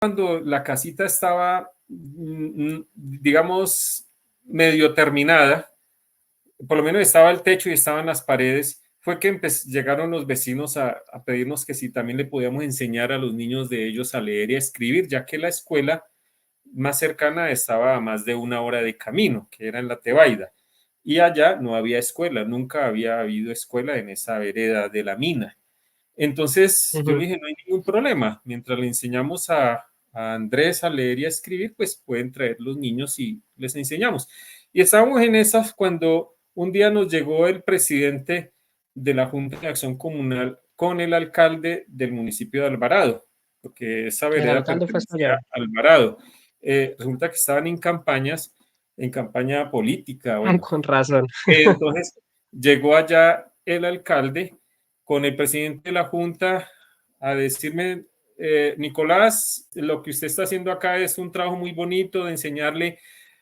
cuando la casita estaba, digamos, medio terminada, por lo menos estaba el techo y estaban las paredes, fue que llegaron los vecinos a pedirnos que si también le podíamos enseñar a los niños de ellos a leer y a escribir, ya que la escuela más cercana estaba a más de 1 hora de camino, que era en la Tebaida. Y allá no había escuela, nunca había habido escuela en esa vereda de la mina. Entonces yo le dije, no hay ningún problema, mientras le enseñamos a Andrés a leer y a escribir, pues pueden traer los niños y les enseñamos. Y estábamos en esas cuando un día nos llegó el presidente de la Junta de Acción Comunal con el alcalde del municipio de Alvarado, porque esa El vereda alcalde fue hasta allá. pertenecía a Alvarado. Resulta que estaban en campañas, en campaña política, bueno. Con razón. Entonces llegó allá el alcalde con el presidente de la Junta a decirme, Nicolás, lo que usted está haciendo acá es un trabajo muy bonito de enseñarle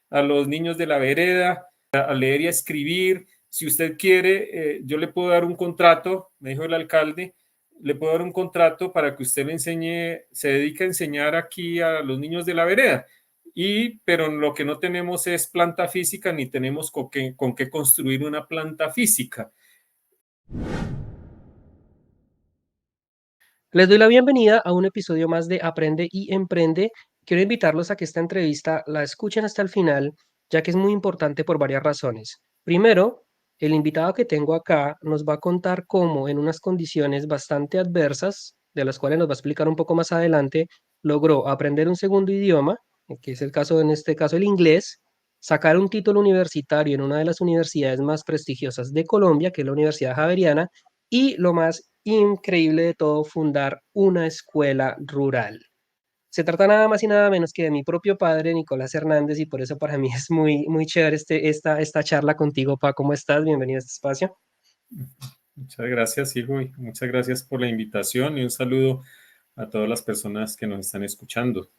a los niños de la vereda a leer y a escribir. Si usted quiere, yo le puedo dar un contrato, me dijo el alcalde, le puedo dar un contrato para que usted le enseñe, se dedique a enseñar aquí a los niños de la vereda. Pero lo que no tenemos es planta física ni tenemos con qué construir una planta física. Les doy la bienvenida a un episodio más de Aprende y Emprende. Quiero invitarlos a que esta entrevista la escuchen hasta el final, ya que es muy importante por varias razones. Primero, el invitado que tengo acá nos va a contar cómo, en unas condiciones bastante adversas, de las cuales nos va a explicar un poco más adelante, logró aprender un segundo idioma, que es el caso, en este caso, el inglés, sacar un título universitario en una de las universidades más prestigiosas de Colombia, que es la Universidad Javeriana, y lo más increíble de todo, fundar una escuela rural. Se trata nada más y nada menos que de mi propio padre, Nicolás Hernández, y por eso para mí es muy, muy chévere esta charla contigo, Pa. ¿Cómo estás? Bienvenido a este espacio. Muchas gracias, hijo, y muchas gracias por la invitación y un saludo a todas las personas que nos están escuchando.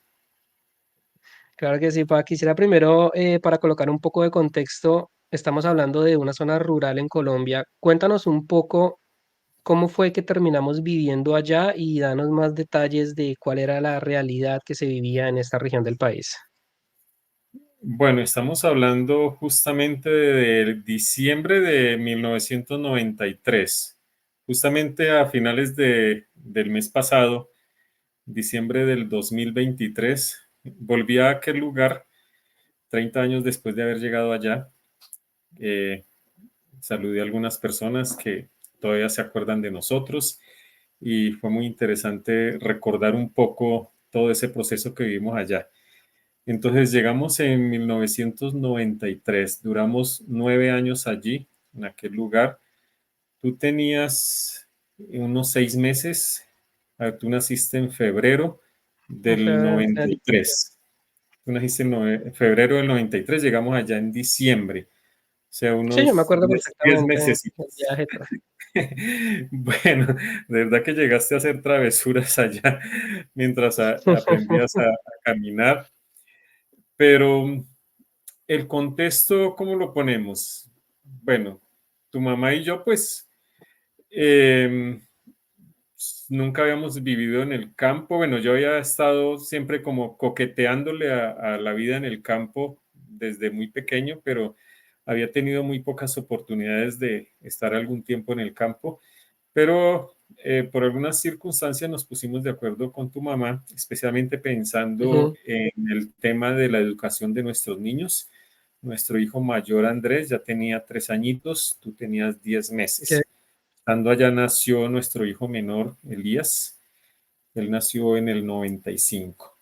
Claro que sí, Pa. Quisiera primero, para colocar un poco de contexto, estamos hablando de una zona rural en Colombia. Cuéntanos un poco cómo fue que terminamos viviendo allá y danos más detalles de cuál era la realidad que se vivía en esta región del país. Bueno, estamos hablando justamente de diciembre de 1993, justamente a finales del mes pasado, diciembre del 2023, volví a aquel lugar 30 años después de haber llegado allá. Saludé a algunas personas que todavía se acuerdan de nosotros y fue muy interesante recordar un poco todo ese proceso que vivimos allá. Entonces llegamos en 1993, duramos 9 años allí, en aquel lugar. Tú tenías unos 6 meses, tú naciste en febrero del Fue 93. Tú naciste en febrero del 93, llegamos allá en diciembre, o sea, Sí, yo me unos acuerdo 10 perfectamente meses. del viaje. Bueno, de verdad que llegaste a hacer travesuras allá mientras aprendías a caminar, pero el contexto, ¿cómo lo ponemos? Bueno, tu mamá y yo, pues, em, nunca habíamos vivido en el campo. Bueno, yo había estado siempre como coqueteándole a la vida en el campo desde muy pequeño, pero había tenido muy pocas oportunidades de estar algún tiempo en el campo. Pero por algunas circunstancias nos pusimos de acuerdo con tu mamá, especialmente pensando Ujú. en el tema de la educación de nuestros niños. Nuestro hijo mayor Andrés ya tenía 3 añitos, tú tenías 10 meses. Estando allá nació nuestro hijo menor Elías, él nació en el 95.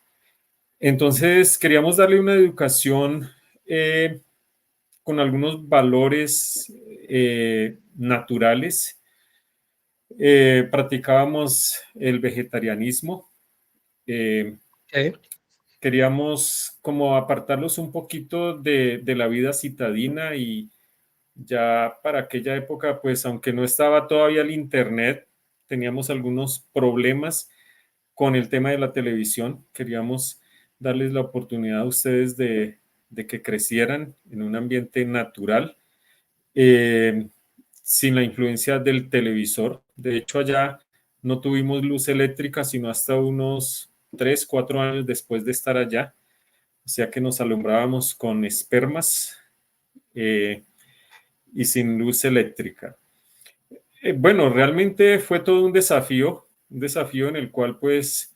Entonces queríamos darle una educación con algunos valores naturales. Practicábamos el vegetarianismo. eh, Ok. Queríamos como apartarlos un poquito de la vida citadina y ya para aquella época, pues aunque no estaba todavía el internet, teníamos algunos problemas con el tema de la televisión. Queríamos darles la oportunidad a ustedes de que crecieran en un ambiente natural, eh, sin la influencia del televisor. De hecho, allá no tuvimos luz eléctrica, sino hasta unos 3, 4 años después de estar allá, o sea que nos alumbrábamos con espermas y sin luz eléctrica. Bueno, realmente fue todo un desafío en el cual pues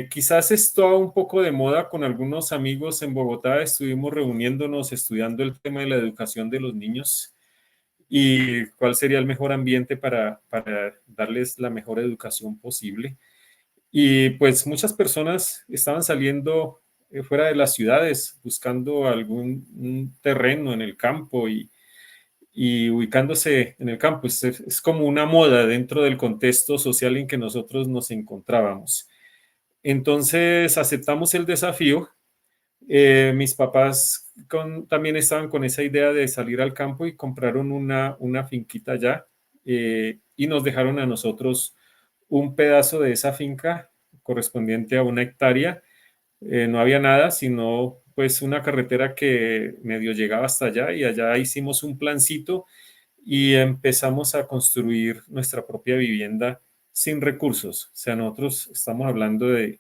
quizás estaba un poco de moda con algunos amigos en Bogotá, estuvimos reuniéndonos, estudiando el tema de la educación de los niños y cuál sería el mejor ambiente para darles la mejor educación posible. Y pues muchas personas estaban saliendo fuera de las ciudades buscando algún terreno en el campo y ubicándose en el campo. Es como una moda dentro del contexto social en que nosotros nos encontrábamos. Entonces aceptamos el desafío. Mis papás también estaban con esa idea de salir al campo y compraron una finquita allá y nos dejaron a nosotros un pedazo de esa finca correspondiente a 1 hectárea. No había nada, sino pues una carretera que medio llegaba hasta allá y allá hicimos un plancito y empezamos a construir nuestra propia vivienda sin recursos. O sea, nosotros estamos hablando de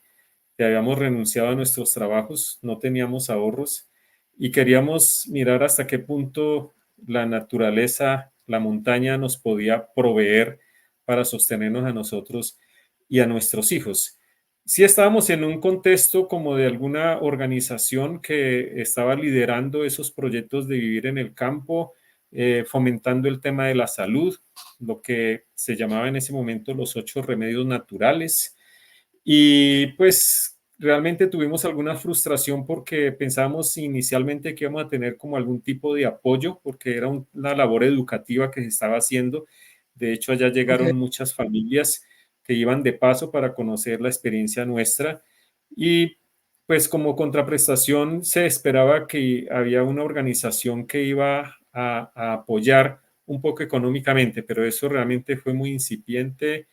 que habíamos renunciado a nuestros trabajos, no teníamos ahorros y queríamos mirar hasta qué punto la naturaleza, la montaña nos podía proveer para sostenernos a nosotros y a nuestros hijos. Sí estábamos en un contexto como de alguna organización que estaba liderando esos proyectos de vivir en el campo, fomentando el tema de la salud, lo que se llamaba en ese momento los 8 remedios naturales. Y pues realmente tuvimos alguna frustración porque pensábamos inicialmente que íbamos a tener como algún tipo de apoyo porque era una labor educativa que se estaba haciendo. De hecho, allá Okay. llegaron muchas familias que iban de paso para conocer la experiencia nuestra y pues como contraprestación se esperaba que había una organización que iba a apoyar un poco económicamente, pero eso realmente fue muy incipiente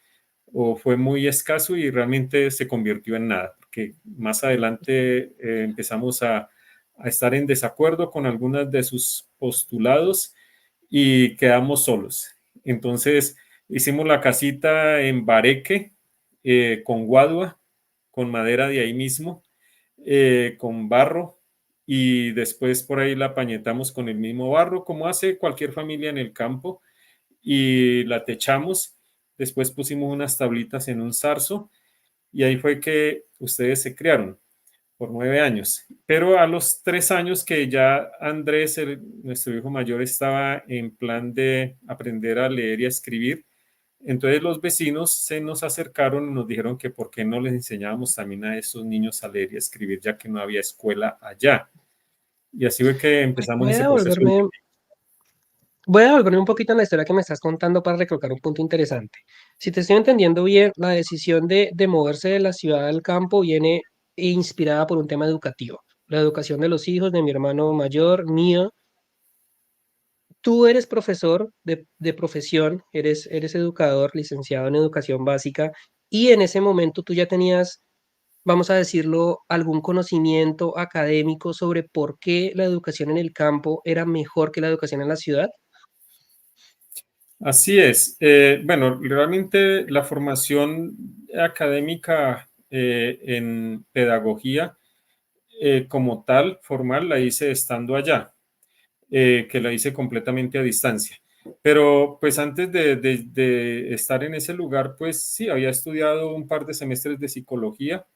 o fue muy escaso y realmente se convirtió en nada, porque más adelante empezamos a estar en desacuerdo con algunas de sus postulados y quedamos solos. Entonces hicimos la casita en bareque, con guadua, con madera de ahí mismo, con barro y después por ahí la pañetamos con el mismo barro, como hace cualquier familia en el campo, y la techamos. Después pusimos unas tablitas en un zarzo y ahí fue que ustedes se criaron por 9 años. Pero a los 3 años que ya Andrés, nuestro hijo mayor, estaba en plan de aprender a leer y a escribir, entonces los vecinos se nos acercaron y nos dijeron que por qué no les enseñábamos también a esos niños a leer y a escribir, ya que no había escuela allá. Y así fue que empezamos Voy ese a proceso. volverme, voy a volverme un poquito en la historia que me estás contando para recalcar un punto interesante. Si te estoy entendiendo bien, la decisión de moverse de la ciudad al campo viene inspirada por un tema educativo. La educación de los hijos, de mi hermano mayor, mío. Tú eres profesor de profesión, eres educador, licenciado en educación básica, y en ese momento tú ya tenías, vamos a decirlo, algún conocimiento académico sobre por qué la educación en el campo era mejor que la educación en la ciudad. Así es. Bueno, realmente la formación académica en pedagogía como tal, formal, la hice estando allá, que la hice completamente a distancia. Pero pues antes de estar en ese lugar, pues sí, había estudiado un par de semestres de psicología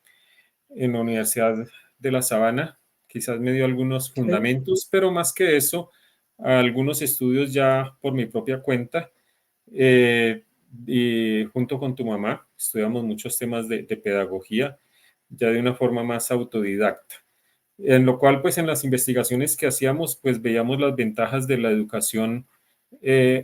en la Universidad de La Sabana. Quizás me dio algunos Ok. fundamentos, pero más que eso, algunos estudios ya por mi propia cuenta eh, y junto con tu mamá estudiamos muchos temas de pedagogía, ya de una forma más autodidacta. En lo cual, pues en las investigaciones que hacíamos, pues veíamos las ventajas de la educación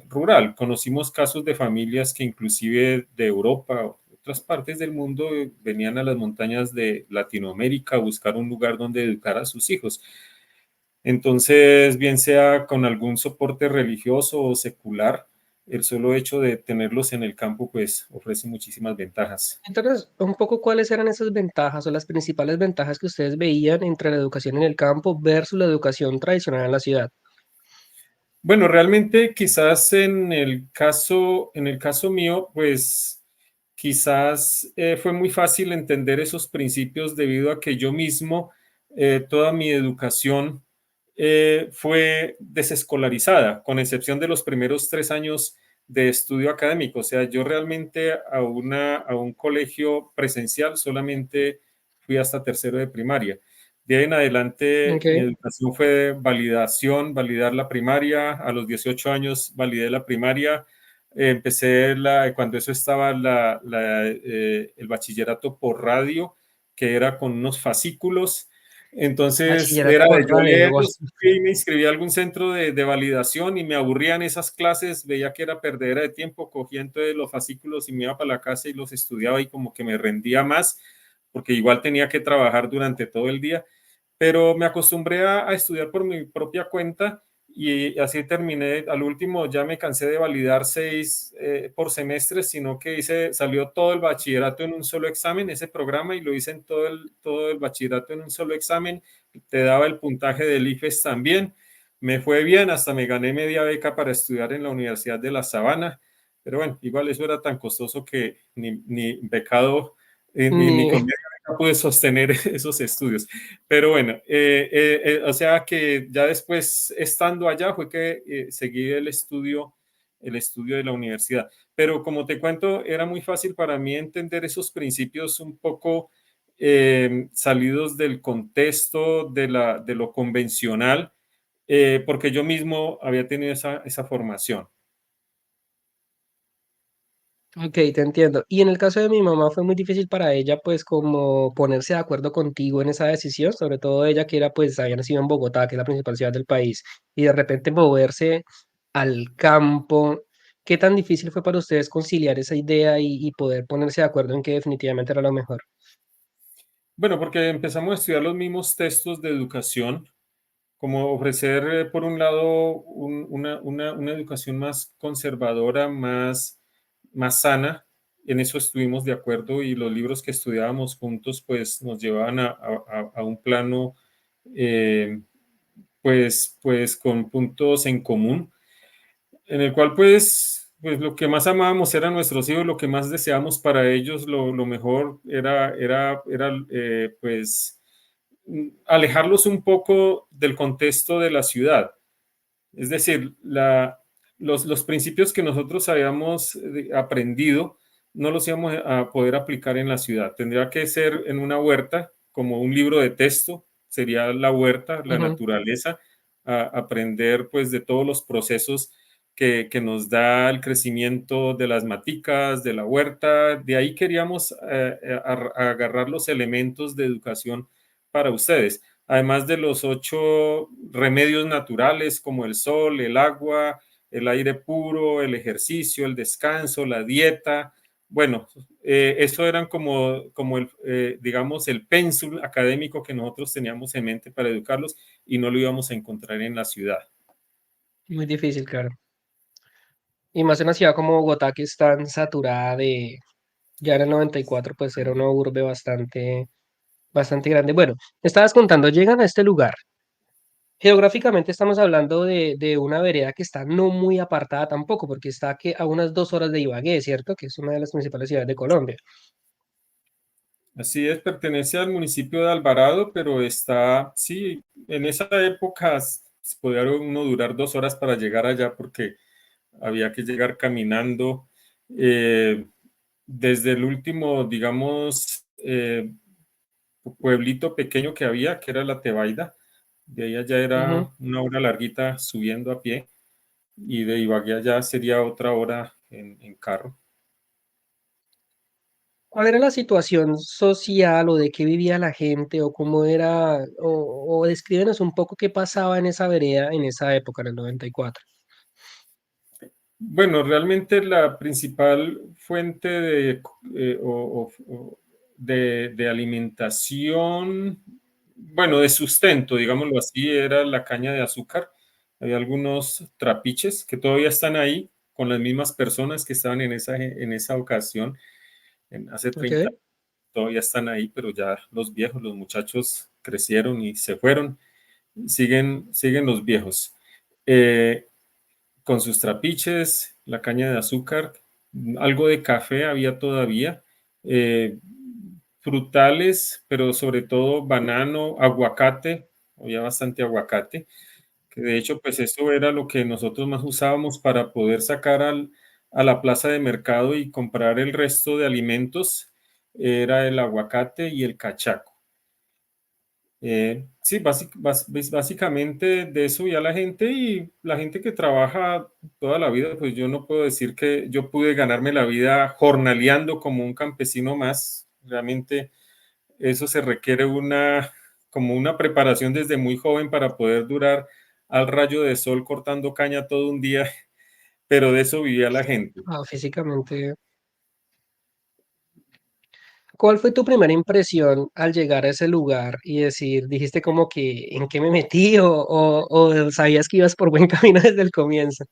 rural. Conocimos casos de familias que inclusive de Europa o otras partes del mundo venían a las montañas de Latinoamérica a buscar un lugar donde educar a sus hijos. Entonces, bien sea con algún soporte religioso o secular, el solo hecho de tenerlos en el campo, pues ofrece muchísimas ventajas. Entonces, un poco cuáles eran esas ventajas o las principales ventajas que ustedes veían entre la educación en el campo versus la educación tradicional en la ciudad. Bueno, realmente quizás en el caso mío, pues quizás fue muy fácil entender esos principios debido a que yo mismo, toda mi educación fue desescolarizada, con excepción de los primeros 3 años de estudio académico. O sea, yo realmente a un colegio presencial solamente fui hasta tercero de primaria. De ahí en adelante, mi Ok. educación fue validación, validar la primaria. A los 18 años validé la primaria. Cuando eso estaba el bachillerato por radio, que era con unos fascículos. Entonces Bachillerato era de por yo radio, wow. leerlos y me inscribí a algún centro de validación y me aburrían esas clases, veía que era perdedera de tiempo, cogía entonces los fascículos y me iba para la casa y los estudiaba y como que me rendía más, porque igual tenía que trabajar durante todo el día, pero me acostumbré a estudiar por mi propia cuenta y así terminé. Al último ya me cansé de validar 6 por semestre, sino que salió todo el bachillerato en un solo examen, ese programa, y lo hice en todo el bachillerato en un solo examen. Te daba el puntaje del IFES también. Me fue bien, hasta me gané media beca para estudiar en la Universidad de La Sabana, pero bueno, igual eso era tan costoso que ni becado ni Ni, con media beca pude sostener esos estudios. Pero bueno, o sea que ya después, estando allá, fue que seguí el estudio de la universidad. Pero como te cuento, era muy fácil para mí entender esos principios un poco salidos del contexto de lo convencional, porque yo mismo había tenido esa formación. ok, te entiendo. Y en el caso de mi mamá fue muy difícil para ella, pues, como ponerse de acuerdo contigo en esa decisión, sobre todo ella que era, pues, había nacido en Bogotá, que es la principal ciudad del país, y de repente moverse al campo. ¿Qué tan difícil fue para ustedes conciliar esa idea y poder ponerse de acuerdo en que definitivamente era lo mejor? Bueno, porque empezamos a estudiar los mismos textos de educación, como ofrecer, por un lado, una educación más conservadora, más sana. En eso estuvimos de acuerdo y los libros que estudiábamos juntos pues nos llevaban a un plano eh, pues con puntos en común, en el cual pues lo que más amábamos eran nuestros hijos, lo que más deseábamos para ellos, lo mejor era pues alejarlos un poco del contexto de la ciudad. Es decir, los principios que nosotros habíamos aprendido no los íbamos a poder aplicar en la ciudad. Tendría que ser en una huerta, como un libro de texto, sería la huerta, la Ujú. naturaleza, aprender pues de todos los procesos que nos da el crecimiento de las maticas, de la huerta. De ahí queríamos agarrar los elementos de educación para ustedes, además de los 8 remedios naturales como el sol, el agua, el aire puro, el ejercicio, el descanso, la dieta. Bueno, eso eran como digamos, el pénsul académico que nosotros teníamos en mente para educarlos y no lo íbamos a encontrar en la ciudad. Muy difícil, claro. Y más en una ciudad como Bogotá, que es tan saturada de, ya en el 94, pues era una urbe bastante grande. Bueno, me estabas contando, llegan a este lugar. Geográficamente estamos hablando de una vereda que está no muy apartada tampoco, porque está que a unas 2 horas de Ibagué, ¿cierto? Que es una de las principales ciudades de Colombia. Así es, pertenece al municipio de Alvarado, pero está, sí, en esa época podía uno durar 2 horas para llegar allá porque había que llegar caminando. eh, Desde el último, digamos, pueblito pequeño que había, que era La Tebaida, de ahí allá Ujú. era una hora larguita subiendo a pie, y de Ibagué allá sería otra hora en carro. ¿Cuál era la situación social o de qué vivía la gente o cómo era, o descríbenos un poco qué pasaba en esa vereda en esa época, en el 94? Bueno, realmente la principal fuente de alimentación, bueno, de sustento, digámoslo así, era la caña de azúcar. Había algunos trapiches que todavía están ahí con las mismas personas que estaban en esa ocasión, hace Ok. 30 años, todavía están ahí, pero ya los viejos, los muchachos crecieron y se fueron. Siguen los viejos. Eh, con sus trapiches, la caña de azúcar. algo de café había todavía, eh, frutales, pero sobre todo banano, aguacate, había bastante aguacate, que de hecho pues eso era lo que nosotros más usábamos para poder sacar a la plaza de mercado y comprar el resto de alimentos, era el aguacate y el cachaco. Sí, básicamente de eso ya la gente y la gente que trabaja toda la vida, pues yo no puedo decir que yo pude ganarme la vida jornaleando como un campesino más. Realmente eso se requiere como una preparación desde muy joven para poder durar al rayo de sol cortando caña todo un día, pero de eso vivía la gente. Físicamente. ¿Cuál fue tu primera impresión al llegar a ese lugar y decir, dijiste como que en qué me metí o sabías que ibas por buen camino desde el comienzo?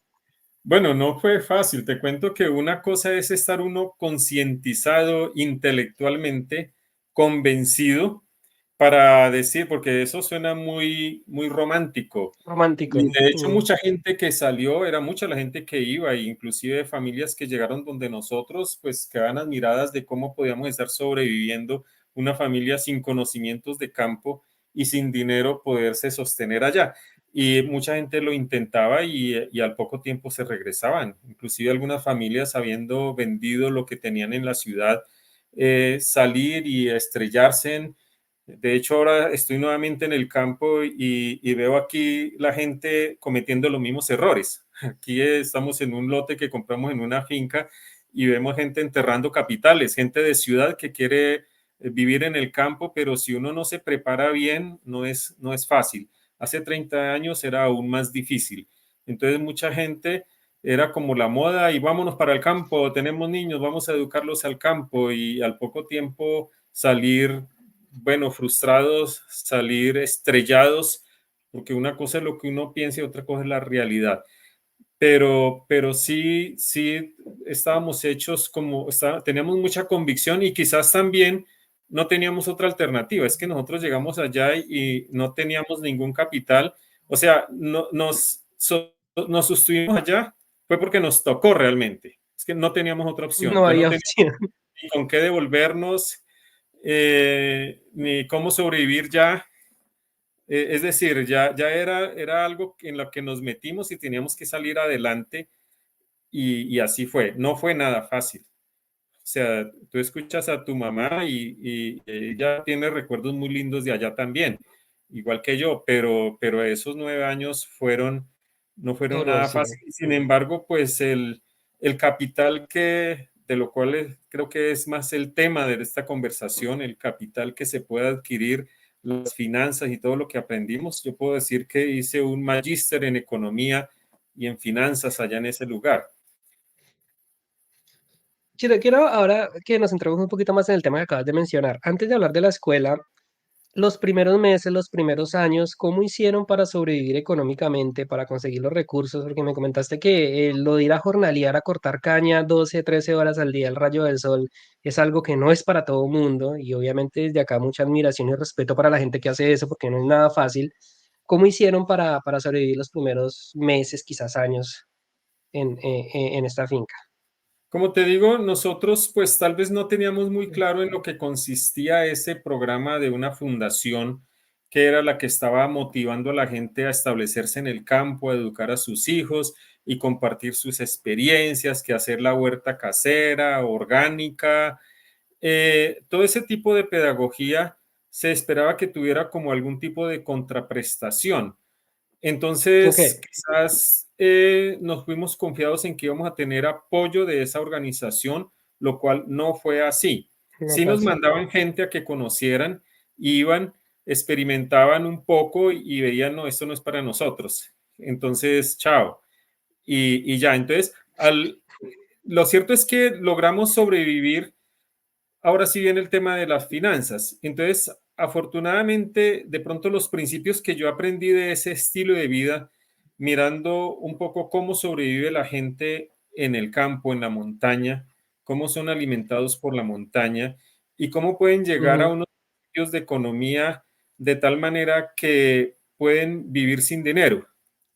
Bueno, no fue fácil. Te cuento que una cosa es estar uno concientizado intelectualmente, convencido para decir, porque eso suena muy, muy romántico. Romántico. Y de hecho, Mm. mucha gente que salió, era mucha la gente que iba, e inclusive familias que llegaron donde nosotros, pues quedaban admiradas de cómo podíamos estar sobreviviendo una familia sin conocimientos de campo y sin dinero poderse sostener allá. Y mucha gente lo intentaba y al poco tiempo se regresaban. Inclusive algunas familias habiendo vendido lo que tenían en la ciudad, salir y estrellarse de hecho, ahora estoy nuevamente en el campo y veo aquí la gente cometiendo los mismos errores. Aquí estamos en un lote que compramos en una finca y vemos gente enterrando capitales, gente de ciudad que quiere vivir en el campo, pero si uno no se prepara bien, no es fácil. Hace 30 años era aún más difícil. Entonces, mucha gente era como la moda y vámonos para el campo, tenemos niños, vamos a educarlos al campo y al poco tiempo salir, bueno, frustrados, salir estrellados, porque una cosa es lo que uno piensa y otra cosa es la realidad. Pero sí, sí estábamos hechos teníamos mucha convicción y quizás también no teníamos otra alternativa. Es que nosotros llegamos allá y no teníamos ningún capital. O sea, nos sostuvimos allá fue porque nos tocó realmente. Es que no teníamos otra opción. No Entonces no había teníamos opción. ni con qué devolvernos, ni cómo sobrevivir ya. Es decir, ya era algo en lo que nos metimos y teníamos que salir adelante y así fue. No fue nada fácil. O sea, tú escuchas a tu mamá y ella tiene recuerdos muy lindos de allá también, igual que yo, pero esos 9 años no fueron Duro, nada sí. fáciles. Sin embargo, pues el capital de lo cual creo que es más el tema de esta conversación, el capital que se puede adquirir, las finanzas y todo lo que aprendimos, yo puedo decir que hice un magíster en economía y en finanzas allá en ese lugar. Quiero ahora que nos centremos un poquito más en el tema que acabas de mencionar. Antes de hablar de la escuela, los primeros meses, los primeros años, ¿cómo hicieron para sobrevivir económicamente, para conseguir los recursos? Porque me comentaste que lo de ir a jornalear, a cortar caña 12, 13 horas al día al rayo del sol, es algo que no es para todo mundo y obviamente desde acá mucha admiración y respeto para la gente que hace eso porque no es nada fácil. ¿Cómo hicieron para sobrevivir los primeros meses, quizás años en esta finca? Como te digo, nosotros pues tal vez no teníamos muy claro en lo que consistía ese programa de una fundación que era la que estaba motivando a la gente a establecerse en el campo, a educar a sus hijos y compartir sus experiencias, que hacer la huerta casera, orgánica, todo ese tipo de pedagogía se esperaba que tuviera como algún tipo de contraprestación. Ok, Entonces, quizás nos fuimos confiados en que íbamos a tener apoyo de esa organización, lo cual no fue así. no Sí fue nos así. mandaban gente a que conocieran, iban, experimentaban un poco y veían, no, esto no es para nosotros. Entonces, chao. Y ya, entonces, lo cierto es que logramos sobrevivir. Ahora sí viene el tema de las finanzas. Entonces, afortunadamente, de pronto los principios que yo aprendí de ese estilo de vida, mirando un poco cómo sobrevive la gente en el campo, en la montaña, cómo son alimentados por la montaña y cómo pueden llegar a Ujú. unos principios de economía de tal manera que pueden vivir sin dinero.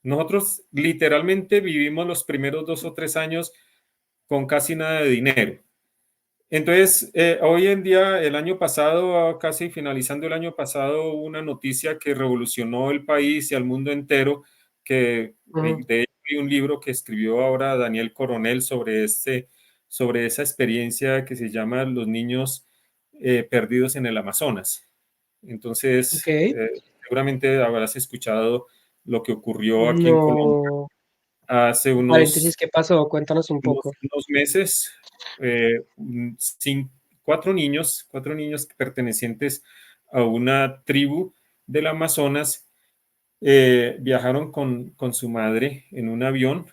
Nosotros literalmente vivimos los primeros 2 o 3 años con casi nada de dinero. Entonces, hoy en día, el año pasado, casi finalizando el año pasado, hubo una noticia que revolucionó el país y al mundo entero, que Ujú. de hecho hay un libro que escribió ahora Daniel Coronel sobre esa experiencia que se llama Los niños perdidos en el Amazonas. Ok. Entonces, seguramente habrás escuchado lo que ocurrió aquí en Colombia No. hace Paréntesis, unos ¿qué pasó? Cuéntanos un poco. unos meses. eh, cin- cuatro niños pertenecientes a una tribu del Amazonas viajaron con su madre en un avión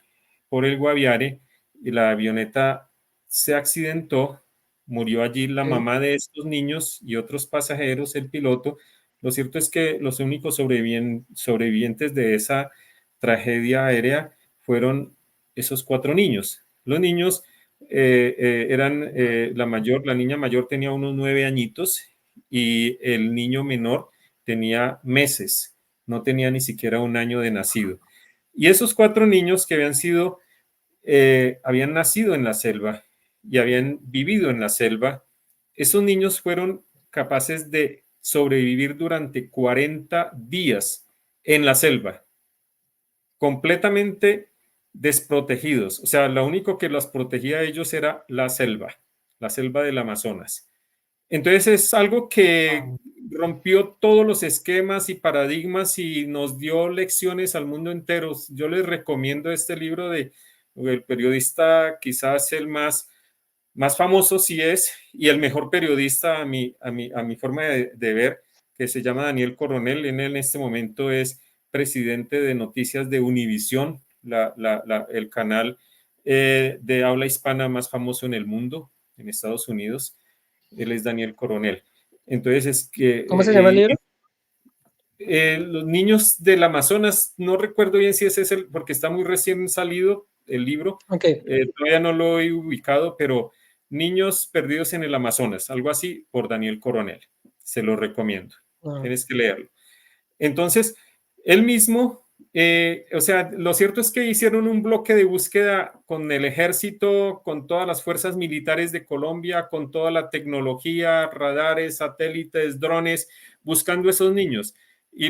por el Guaviare y la avioneta se accidentó, murió allí la Ok. mamá de estos niños y otros pasajeros, el piloto. Lo cierto es que los únicos sobrevivientes de esa tragedia aérea fueron esos cuatro niños. Los niños eran la niña mayor tenía unos 9 añitos y el niño menor tenía meses, no tenía ni siquiera un año de nacido. Y esos cuatro niños que habían nacido en la selva y habían vivido en la selva, esos niños fueron capaces de sobrevivir durante 40 días en la selva, completamente desprotegidos. O sea, lo único que los protegía a ellos era la selva del Amazonas. Entonces es algo que rompió todos los esquemas y paradigmas y nos dio lecciones al mundo entero. Yo les recomiendo este libro del periodista, quizás el más famoso sí es, y el mejor periodista a mi forma de ver, que se llama Daniel Coronel. Él en este momento es presidente de noticias de Univisión, el canal de habla hispana más famoso en el mundo, en Estados Unidos. Él es Daniel Coronel. Entonces es ¿Cómo se llama el que libro? los niños del Amazonas, no recuerdo bien si ese es porque está muy recién salido el libro, Ok. todavía no lo he ubicado, pero Niños perdidos en el Amazonas, algo así, por Daniel Coronel. Se lo recomiendo, Ah, tienes que leerlo. Entonces, él mismo, o sea, lo cierto es que hicieron un bloque de búsqueda con el ejército, con todas las fuerzas militares de Colombia, con toda la tecnología, radares, satélites, drones, buscando esos niños. Y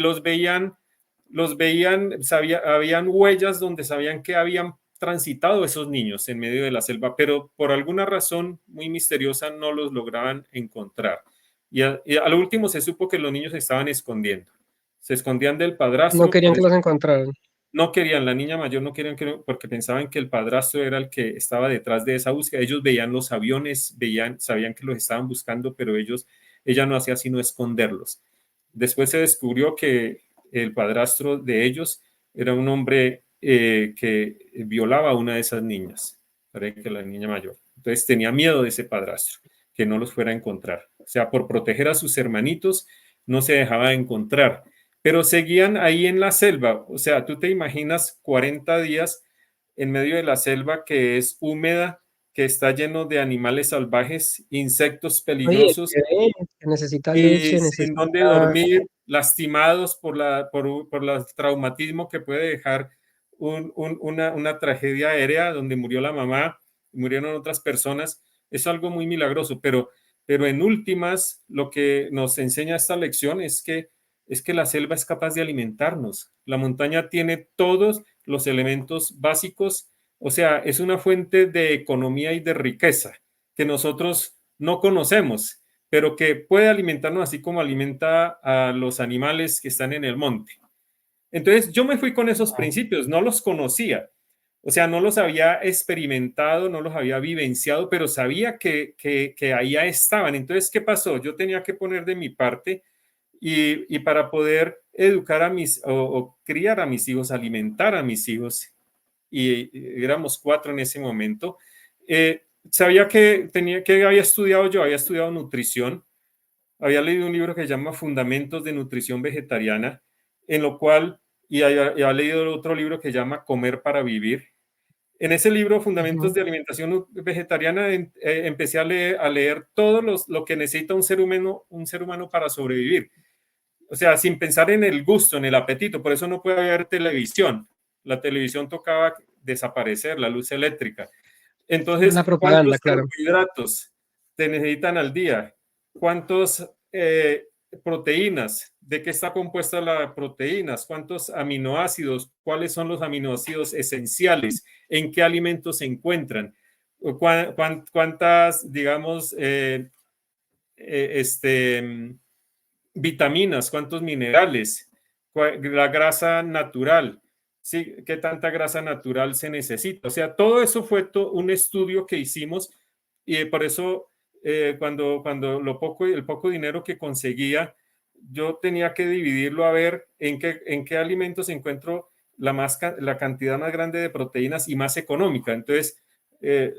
habían huellas donde sabían que habían transitado esos niños en medio de la selva, pero por alguna razón muy misteriosa no los lograban encontrar. Y a lo último se supo que los niños se estaban escondiendo, se escondían del no padrastro, querían por que eso los encontraran. no querían, la niña mayor no querían porque pensaban que el padrastro era el que estaba detrás de esa búsqueda. Ellos veían los aviones, sabían que los estaban buscando, pero ella no hacía sino esconderlos. Después se descubrió que el padrastro de ellos era un hombre que violaba a una de esas niñas, parece que la niña mayor. Entonces tenía miedo de ese padrastro, que no los fuera a encontrar. O sea, por proteger a sus hermanitos, no se dejaba encontrar, pero seguían ahí en la selva. O sea, tú te imaginas 40 días en medio de la selva que es húmeda, que está lleno de animales salvajes, insectos Oye, peligrosos que necesita y leche, sin dónde necesita... dormir, lastimados por el traumatismo que puede dejar una tragedia aérea donde murió la mamá, murieron otras personas. Es algo muy milagroso, pero en últimas, lo que nos enseña esta lección es que la selva es capaz de alimentarnos. La montaña tiene todos los elementos básicos, o sea, es una fuente de economía y de riqueza que nosotros no conocemos, pero que puede alimentarnos así como alimenta a los animales que están en el monte. Entonces yo me fui con esos principios, no los conocía, o sea, no los había experimentado, no los había vivenciado, pero sabía que ahí estaban. Entonces, ¿qué pasó? Yo tenía que poner de mi parte y para poder educar o criar a mis hijos, alimentar a mis hijos, y éramos cuatro en ese momento, sabía que había estudiado yo, había estudiado nutrición, había leído un libro que se llama Fundamentos de Nutrición Vegetariana, en lo cual, y había leído otro libro que se llama Comer para Vivir. En ese libro, Fundamentos Ujú. de Alimentación Vegetariana, empecé a leer todo lo que necesita un ser humano para sobrevivir. O sea, sin pensar en el gusto, en el apetito. Por eso no puede haber televisión. La televisión tocaba desaparecer, la luz eléctrica. La Entonces, propaganda, ¿cuántos claro. carbohidratos te necesitan al día? ¿Cuántos proteínas? ¿De qué está compuesta la proteínas? ¿Cuántos aminoácidos? ¿Cuáles son los aminoácidos esenciales? ¿En qué alimentos se encuentran? ¿Cuántas, digamos, vitaminas, cuántos minerales, la grasa natural, ¿sí? ¿Qué tanta grasa natural se necesita? O sea, todo eso fue un estudio que hicimos y por eso cuando el poco dinero que conseguía, yo tenía que dividirlo a ver en qué alimentos encuentro la cantidad más grande de proteínas y más económica. Entonces,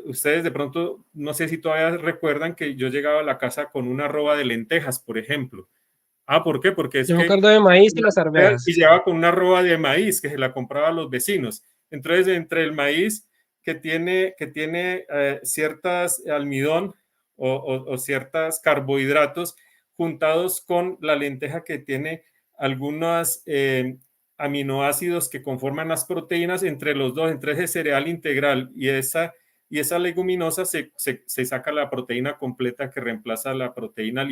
ustedes de pronto, no sé si todavía recuerdan que yo llegaba a la casa con una arroba de lentejas, por ejemplo. Ah, ¿por qué? Porque es Yo me que acuerdo de maíz y las y arvejas. llevaba con una roba de maíz que se la compraba a los vecinos. Entonces, entre el maíz que tiene ciertas almidón o ciertas carbohidratos juntados con la lenteja que tiene algunos aminoácidos que conforman las proteínas, entre los dos, entre ese cereal integral y esa leguminosa se saca la proteína completa que reemplaza la proteína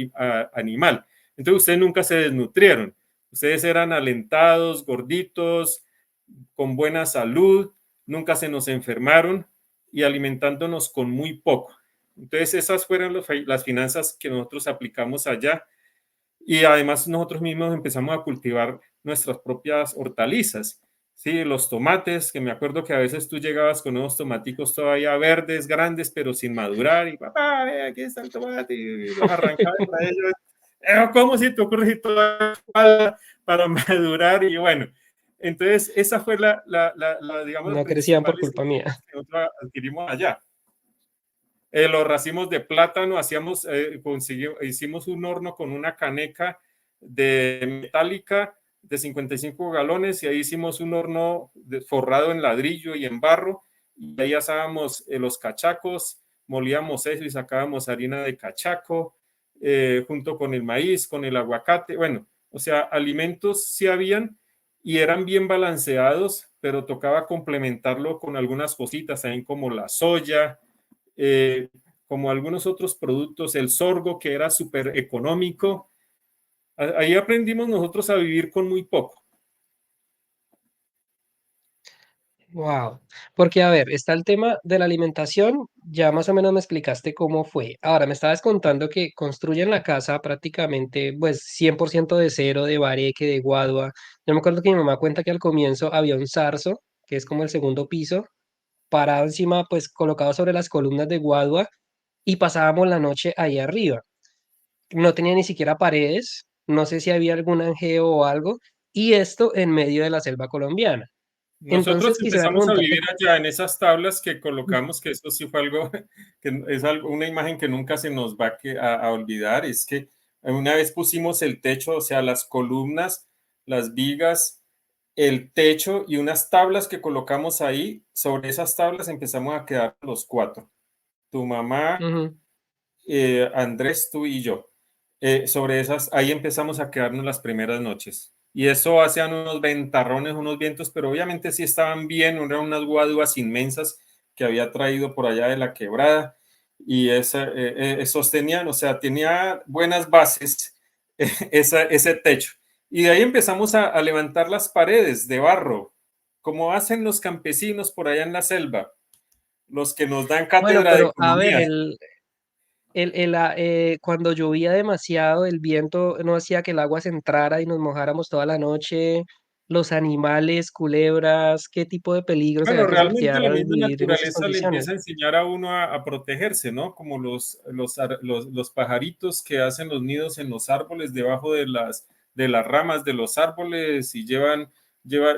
animal. Entonces ustedes nunca se desnutrieron, ustedes eran alentados, gorditos, con buena salud, nunca se nos enfermaron y alimentándonos con muy poco. Entonces esas fueron las finanzas que nosotros aplicamos allá y además nosotros mismos empezamos a cultivar nuestras propias hortalizas. Sí, los tomates, que me acuerdo que a veces tú llegabas con unos tomaticos todavía verdes, grandes, pero sin madurar, y papá, aquí está el tomate, y los arrancaba para ellos. ¿Cómo si te ocurre toda para madurar? Y bueno, entonces esa fue digamos, los No crecían por principales culpa mía. ingresos que nosotros adquirimos allá. Los racimos de plátano, hicimos un horno con una caneca de metálica de 55 galones y ahí hicimos un horno forrado en ladrillo y en barro y ahí asábamos los cachacos, molíamos eso y sacábamos harina de cachaco junto con el maíz, con el aguacate, bueno, o sea, alimentos sí habían y eran bien balanceados, pero tocaba complementarlo con algunas cositas, también como la soya, eh, como algunos otros productos, el sorgo que era súper económico. Ahí aprendimos nosotros a vivir con muy poco. Wow. Porque, a ver, está el tema de la alimentación, ya más o menos me explicaste cómo fue. Ahora, me estabas contando que construyen la casa prácticamente, pues, 100% de cero, de bareque, de guadua. Yo me acuerdo que mi mamá cuenta que al comienzo había un zarzo, que es como el segundo piso, parado encima, pues, colocado sobre las columnas de guadua, y pasábamos la noche ahí arriba. No tenía ni siquiera paredes, no sé si había algún anjeo o algo, y esto en medio de la selva colombiana. Nosotros Entonces, quisiera empezamos a preguntarte. vivir allá en esas tablas que colocamos, que eso sí fue algo, que es una imagen que nunca se nos va a olvidar, es que una vez pusimos el techo, o sea, las columnas, las vigas, el techo y unas tablas que colocamos ahí, sobre esas tablas empezamos a quedar los cuatro, tu mamá, Ujú. Andrés, tú y yo. Sobre esas, ahí empezamos a quedarnos las primeras noches. Y eso hacían unos ventarrones, unos vientos, pero obviamente sí estaban bien, eran unas guaduas inmensas que había traído por allá de la quebrada y sostenían, o sea, tenía buenas bases ese techo. Y de ahí empezamos a levantar las paredes de barro, como hacen los campesinos por allá en la selva, los que nos dan Bueno, cátedra de pero a ver, economía. cuando llovía demasiado, el viento no hacía que el agua se entrara y nos mojáramos toda la noche. Los animales, culebras, ¿qué tipo de peligros había Bueno, que realmente sortear la al misma vivir en esas naturaleza le condiciones? empieza a enseñar a uno a protegerse, ¿no? Como los pajaritos que hacen los nidos en los árboles, debajo de las ramas de los árboles y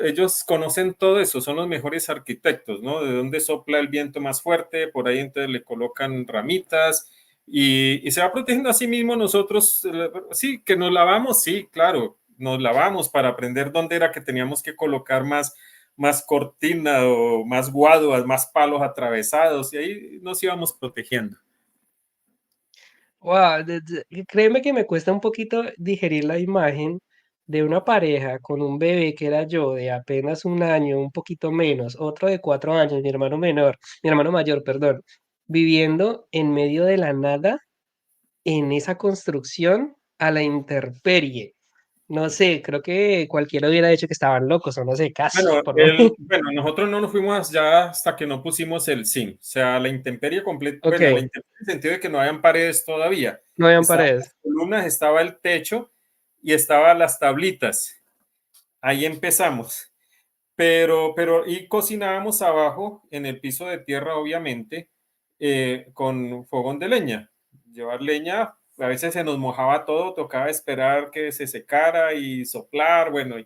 ellos conocen todo eso, son los mejores arquitectos, ¿no? De dónde sopla el viento más fuerte, por ahí entonces le colocan ramitas y se va protegiendo a sí mismo nosotros, sí, que nos lavamos, sí, claro, nos lavamos para aprender dónde era que teníamos que colocar más cortina o más guaduas, más palos atravesados y ahí nos íbamos protegiendo. Wow, créeme que me cuesta un poquito digerir la imagen de una pareja con un bebé que era yo de apenas un año, un poquito menos, otro de 4 años, mi hermano mayor, perdón, viviendo en medio de la nada en esa construcción a la intemperie. No sé, creo que cualquiera hubiera dicho que estaban locos, o no sé, casi, Bueno, por lo menos. bueno, nosotros no nos fuimos ya hasta que no pusimos el zinc, o sea, la intemperie completa, Ok, bueno, la intemperie en el sentido de que no habían paredes todavía, no habían estaban paredes. las columnas, estaba el techo y estaban las tablitas. Ahí empezamos. Y cocinábamos abajo, en el piso de tierra, obviamente, con fogón de leña. Llevar leña, a veces se nos mojaba todo, tocaba esperar que se secara y soplar, bueno,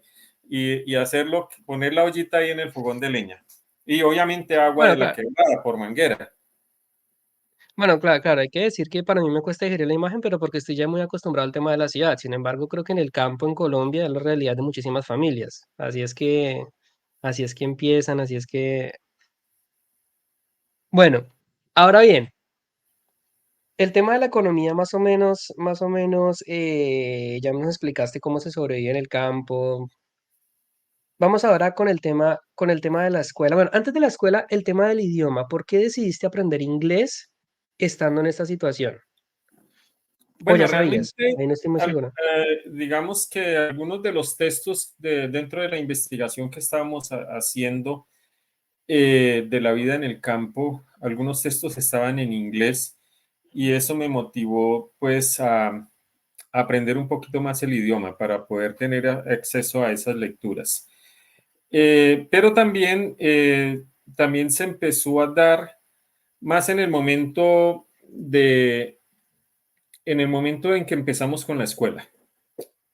y hacerlo, poner la ollita ahí en el fogón de leña. Y obviamente agua Bueno, de la claro. quebrada por manguera. Bueno, claro, claro, hay que decir que para mí me cuesta digerir la imagen, pero porque estoy ya muy acostumbrado al tema de la ciudad. Sin embargo, creo que en el campo, en Colombia, es la realidad de muchísimas familias. Así es que empiezan, así es que... Bueno, ahora bien, el tema de la economía más o menos, ya nos explicaste cómo se sobrevive en el campo. Vamos ahora con el tema de la escuela. Bueno, antes de la escuela, el tema del idioma. ¿Por qué decidiste aprender inglés estando en esta situación? ¿O Bueno, ya sabías? realmente, Ahí no estoy muy seguro. digamos que algunos de los textos dentro de la investigación que estábamos haciendo de la vida en el campo, algunos textos estaban en inglés y eso me motivó pues a aprender un poquito más el idioma para poder tener acceso a esas lecturas. Pero también se empezó a dar más en el momento en que empezamos con la escuela.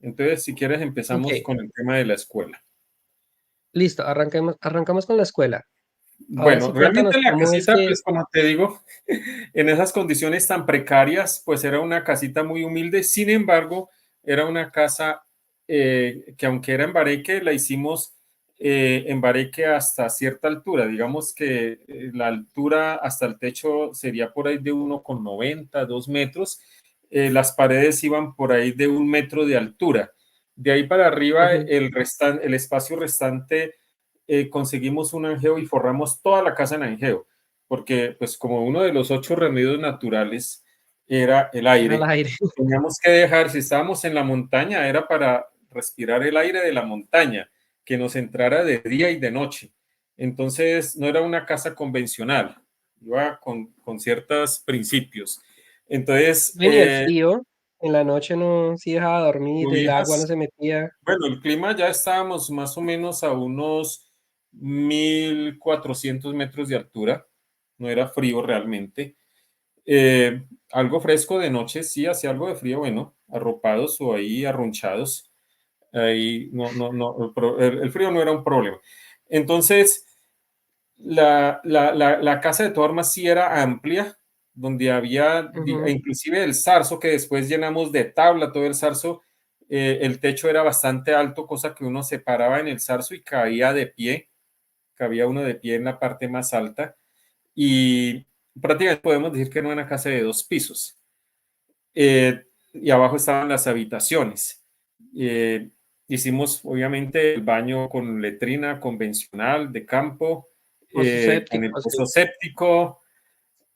Entonces, si quieres, Ok, empezamos con el tema de la escuela. listo, arrancamos con la escuela. Ahora Bueno, sí cuéntanos realmente la cómo es casita, que... pues como te digo, en esas condiciones tan precarias, pues era una casita muy humilde. Sin embargo, era una casa que aunque era en bareque, la hicimos en bareque hasta cierta altura. Digamos que la altura hasta el techo sería por ahí de 1,90, 2 metros. Las paredes iban por ahí de 1 metro de altura. De ahí para arriba, Ujú, el espacio restante conseguimos un angeo y forramos toda la casa en angeo, porque pues como uno de los 8 remedios naturales era el era el aire, aire. teníamos que dejar, si estábamos en la montaña, era para respirar el aire de la montaña, que nos entrara de día y de noche. Entonces no era una casa convencional, iba con ciertos principios. Entonces, Venía el frío, en la noche no sí dejaba dormir, el agua no cobijas. se metía. Bueno, el clima ya estábamos más o menos a unos 1.400 metros de altura, no era frío realmente. Algo fresco de noche, sí, hacía algo de frío, bueno, arropados o ahí arrunchados. Ahí no, el frío no era un problema. Entonces, la casa de todas formas sí era amplia, donde había Ujú, inclusive el zarzo que después llenamos de tabla, todo el zarzo, el techo era bastante alto, cosa que uno se paraba en el zarzo y caía de pie, cabía uno de pie en la parte más alta y prácticamente podemos decir que era una casa de 2 pisos. Y abajo estaban las habitaciones. Eh, Hicimos obviamente el baño con letrina convencional de campo, pozo con el séptico, sí. pozo séptico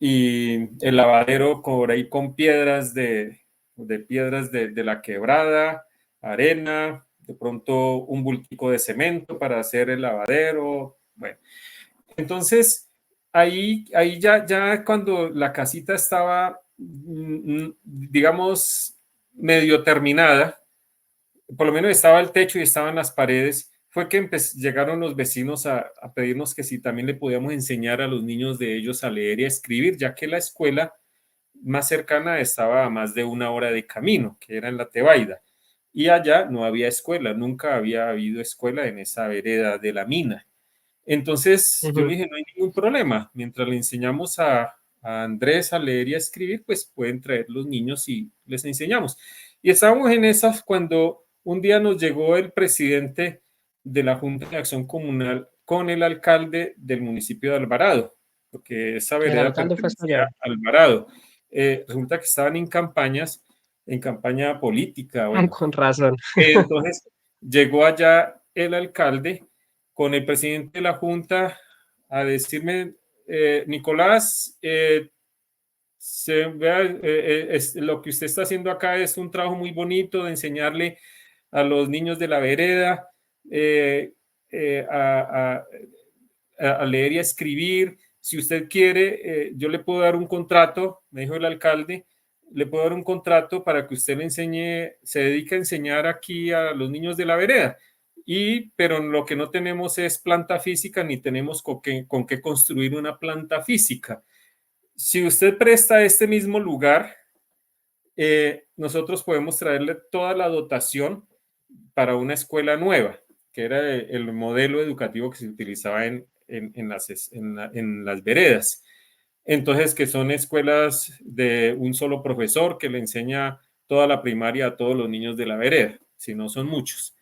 y el lavadero por ahí con piedras de la quebrada, arena, de pronto un bultico de cemento para hacer el lavadero. Bueno, entonces ahí ya cuando la casita estaba, digamos, medio terminada, por lo menos estaba el techo y estaban las paredes, fue que llegaron los vecinos a pedirnos que si también le podíamos enseñar a los niños de ellos a leer y a escribir, ya que la escuela más cercana estaba a más de 1 hora de camino, que era en la Tebaida. Y allá no había escuela, nunca había habido escuela en esa vereda de la mina. Entonces yo Ujú, le dije, no hay ningún problema, mientras le enseñamos a Andrés a leer y a escribir, pues pueden traer los niños y les enseñamos. Y estábamos en esas cuando un día nos llegó el presidente de la Junta de Acción Comunal con el alcalde del municipio de Alvarado, porque esa el vereda alcalde fue hasta pertenecía allá. a Alvarado. Resulta que estaban en campaña política, bueno. Con razón. Entonces llegó allá el alcalde con el presidente de la Junta a decirme, Nicolás, lo que usted está haciendo acá es un trabajo muy bonito de enseñarle a los niños de la vereda eh, eh, a, a, leer y a escribir. Si usted quiere, yo le puedo dar un contrato, me dijo el alcalde, le puedo dar un contrato para que usted le enseñe, se dedique a enseñar aquí a los niños de la vereda. Pero lo que no tenemos es planta física ni tenemos con qué construir una planta física. Si usted presta este mismo lugar, nosotros podemos traerle toda la dotación para una escuela nueva, que era el modelo educativo que se utilizaba en las veredas. Entonces, que son escuelas de un solo profesor que le enseña toda la primaria a todos los niños de la vereda, si no son muchos.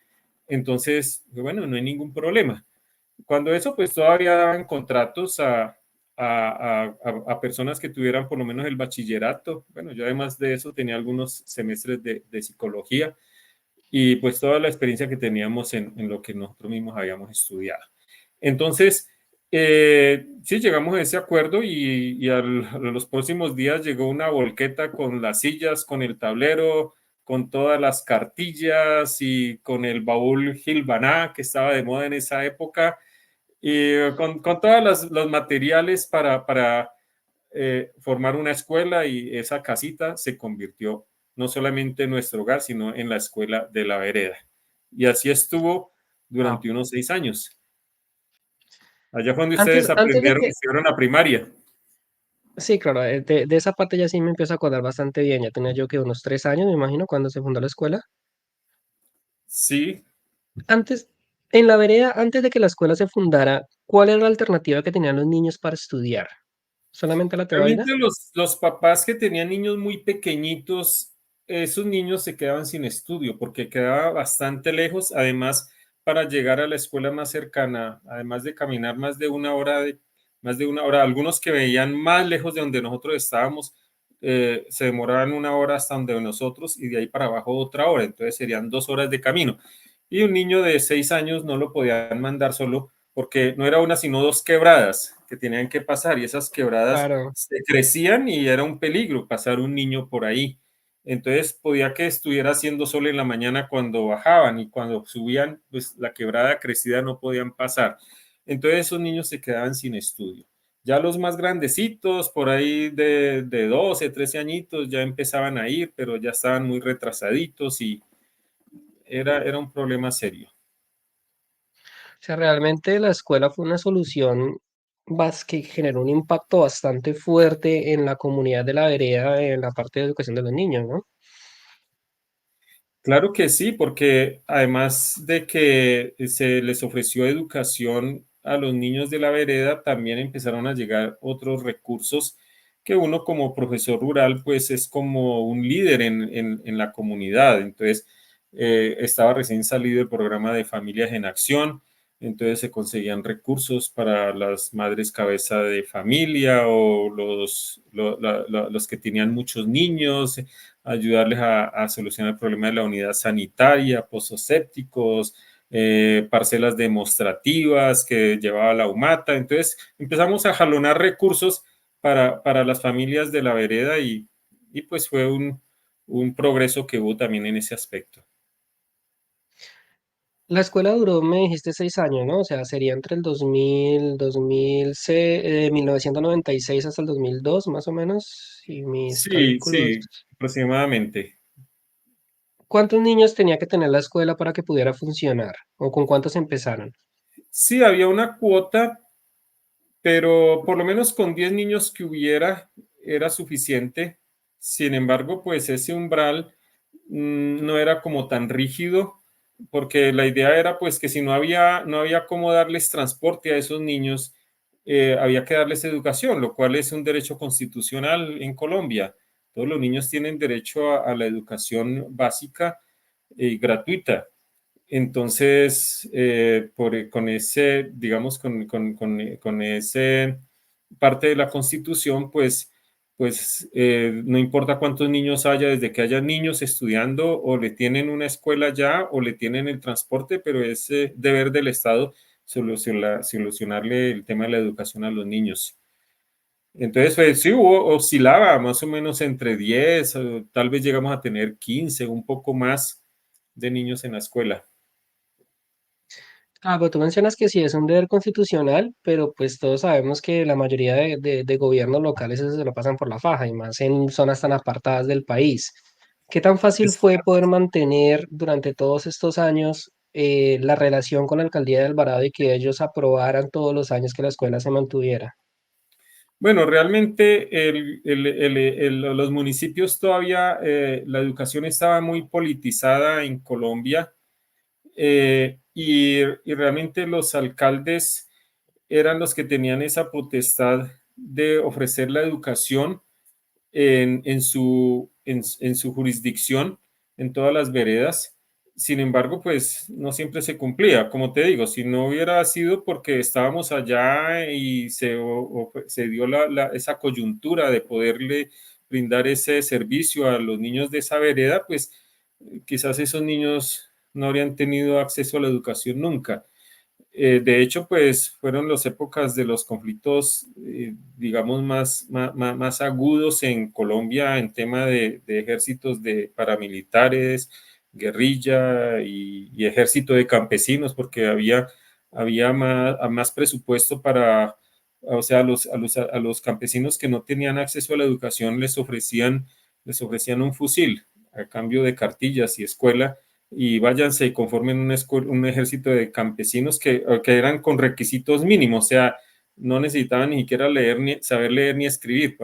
Entonces, bueno, no hay ningún problema. Cuando eso, pues todavía daban contratos a personas que tuvieran por lo menos el bachillerato. Bueno, yo además de eso tenía algunos semestres de psicología y pues toda la experiencia que teníamos en lo que nosotros mismos habíamos estudiado. Entonces, sí, llegamos a ese acuerdo a los próximos días llegó una volqueta con las sillas, con el tablero, con todas las cartillas y con el baúl Gilbaná que estaba de moda en esa época y con todos los materiales para formar una escuela y esa casita se convirtió no solamente en nuestro hogar, sino en la escuela de la vereda. Y así estuvo Wow. durante unos 6 años. Allá fue donde ustedes Antes de aprendieron, que, hicieron la primaria. sí, claro, de esa parte ya sí me empiezo a acordar bastante bien. Ya tenía yo que unos 3 años, me imagino, cuando se fundó la escuela. Sí, Antes, en la vereda, antes de que la escuela se fundara, ¿cuál era la alternativa que tenían los niños para estudiar? ¿Solamente la teoría? realmente los papás que tenían niños muy pequeñitos, esos niños se quedaban sin estudio porque quedaba bastante lejos. Además, para llegar a la escuela más cercana, además de caminar más de una hora, algunos que veían más lejos de donde nosotros estábamos, se demoraban una hora hasta donde nosotros y de ahí para abajo otra hora. Entonces serían 2 horas de camino. Y un niño de 6 años no lo podían mandar solo porque no era una, sino dos quebradas que tenían que pasar y esas quebradas Claro. se crecían y era un peligro pasar un niño por ahí. Entonces podía que estuviera haciendo sol en la mañana cuando bajaban y cuando subían, pues la quebrada crecida no podían pasar. Entonces esos niños se quedaban sin estudio. Ya los más grandecitos, por ahí de 12, 13 añitos, ya empezaban a ir, pero ya estaban muy retrasaditos y era un problema serio. O sea, realmente la escuela fue una solución que generó un impacto bastante fuerte en la comunidad de la vereda en la parte de educación de los niños, ¿no? Claro que sí, porque además de que se les ofreció educación a los niños de la vereda, también empezaron a llegar otros recursos que uno como profesor rural pues es como un líder en la comunidad. Entonces, estaba recién salido el programa de Familias en Acción, entonces se conseguían recursos para las madres cabeza de familia o los que tenían muchos niños, ayudarles a solucionar el problema de la unidad sanitaria, pozos sépticos, parcelas demostrativas que llevaba la UMATA. Entonces empezamos a jalonar recursos para las familias de la vereda y pues fue un progreso que hubo también en ese aspecto. La escuela duró, me dijiste, 6 años, ¿no? O sea, sería entre el 1996 hasta el 2002, más o menos, y mis Sí, cálculos. sí, aproximadamente. ¿Cuántos niños tenía que tener la escuela para que pudiera funcionar? ¿O con cuántos empezaron? Sí, había una cuota, pero por lo menos con 10 niños que hubiera era suficiente. Sin embargo, pues ese umbral no era como tan rígido, porque la idea era pues que si no había cómo darles transporte a esos niños, había que darles educación, lo cual es un derecho constitucional en Colombia. Todos los niños tienen derecho a la educación básica y gratuita. Entonces, con ese, digamos, con ese parte de la Constitución, pues pues no importa cuántos niños haya, desde que haya niños estudiando o le tienen una escuela ya o le tienen el transporte, pero es deber del Estado solucionarle el tema de la educación a los niños. Entonces, pues, sí, oscilaba más o menos entre 10, o tal vez llegamos a tener 15, un poco más de niños en la escuela. Ah, pero tú mencionas que sí es un deber constitucional, pero pues todos sabemos que la mayoría de gobiernos locales eso se lo pasan por la faja y más en zonas tan apartadas del país. ¿Qué tan fácil fue poder mantener durante todos estos años la relación con la alcaldía de Alvarado y que ellos aprobaran todos los años que la escuela se mantuviera? Bueno, realmente los municipios todavía, la educación estaba muy politizada en Colombia, y realmente los alcaldes eran los que tenían esa potestad de ofrecer la educación en su jurisdicción, en todas las veredas. Sin embargo, pues no siempre se cumplía. Como te digo, si no hubiera sido porque estábamos allá y se dio esa coyuntura de poderle brindar ese servicio a los niños de esa vereda, pues quizás esos niños no habrían tenido acceso a la educación nunca. De hecho, pues fueron las épocas de los conflictos, digamos, más agudos en Colombia en tema de ejércitos de paramilitares, guerrilla y ejército de campesinos, porque había más presupuesto para, o sea, a los campesinos que no tenían acceso a la educación les ofrecían un fusil a cambio de cartillas y escuela y váyanse y conformen un ejército de campesinos que eran con requisitos mínimos, o sea, no necesitaban ni siquiera saber leer ni escribir,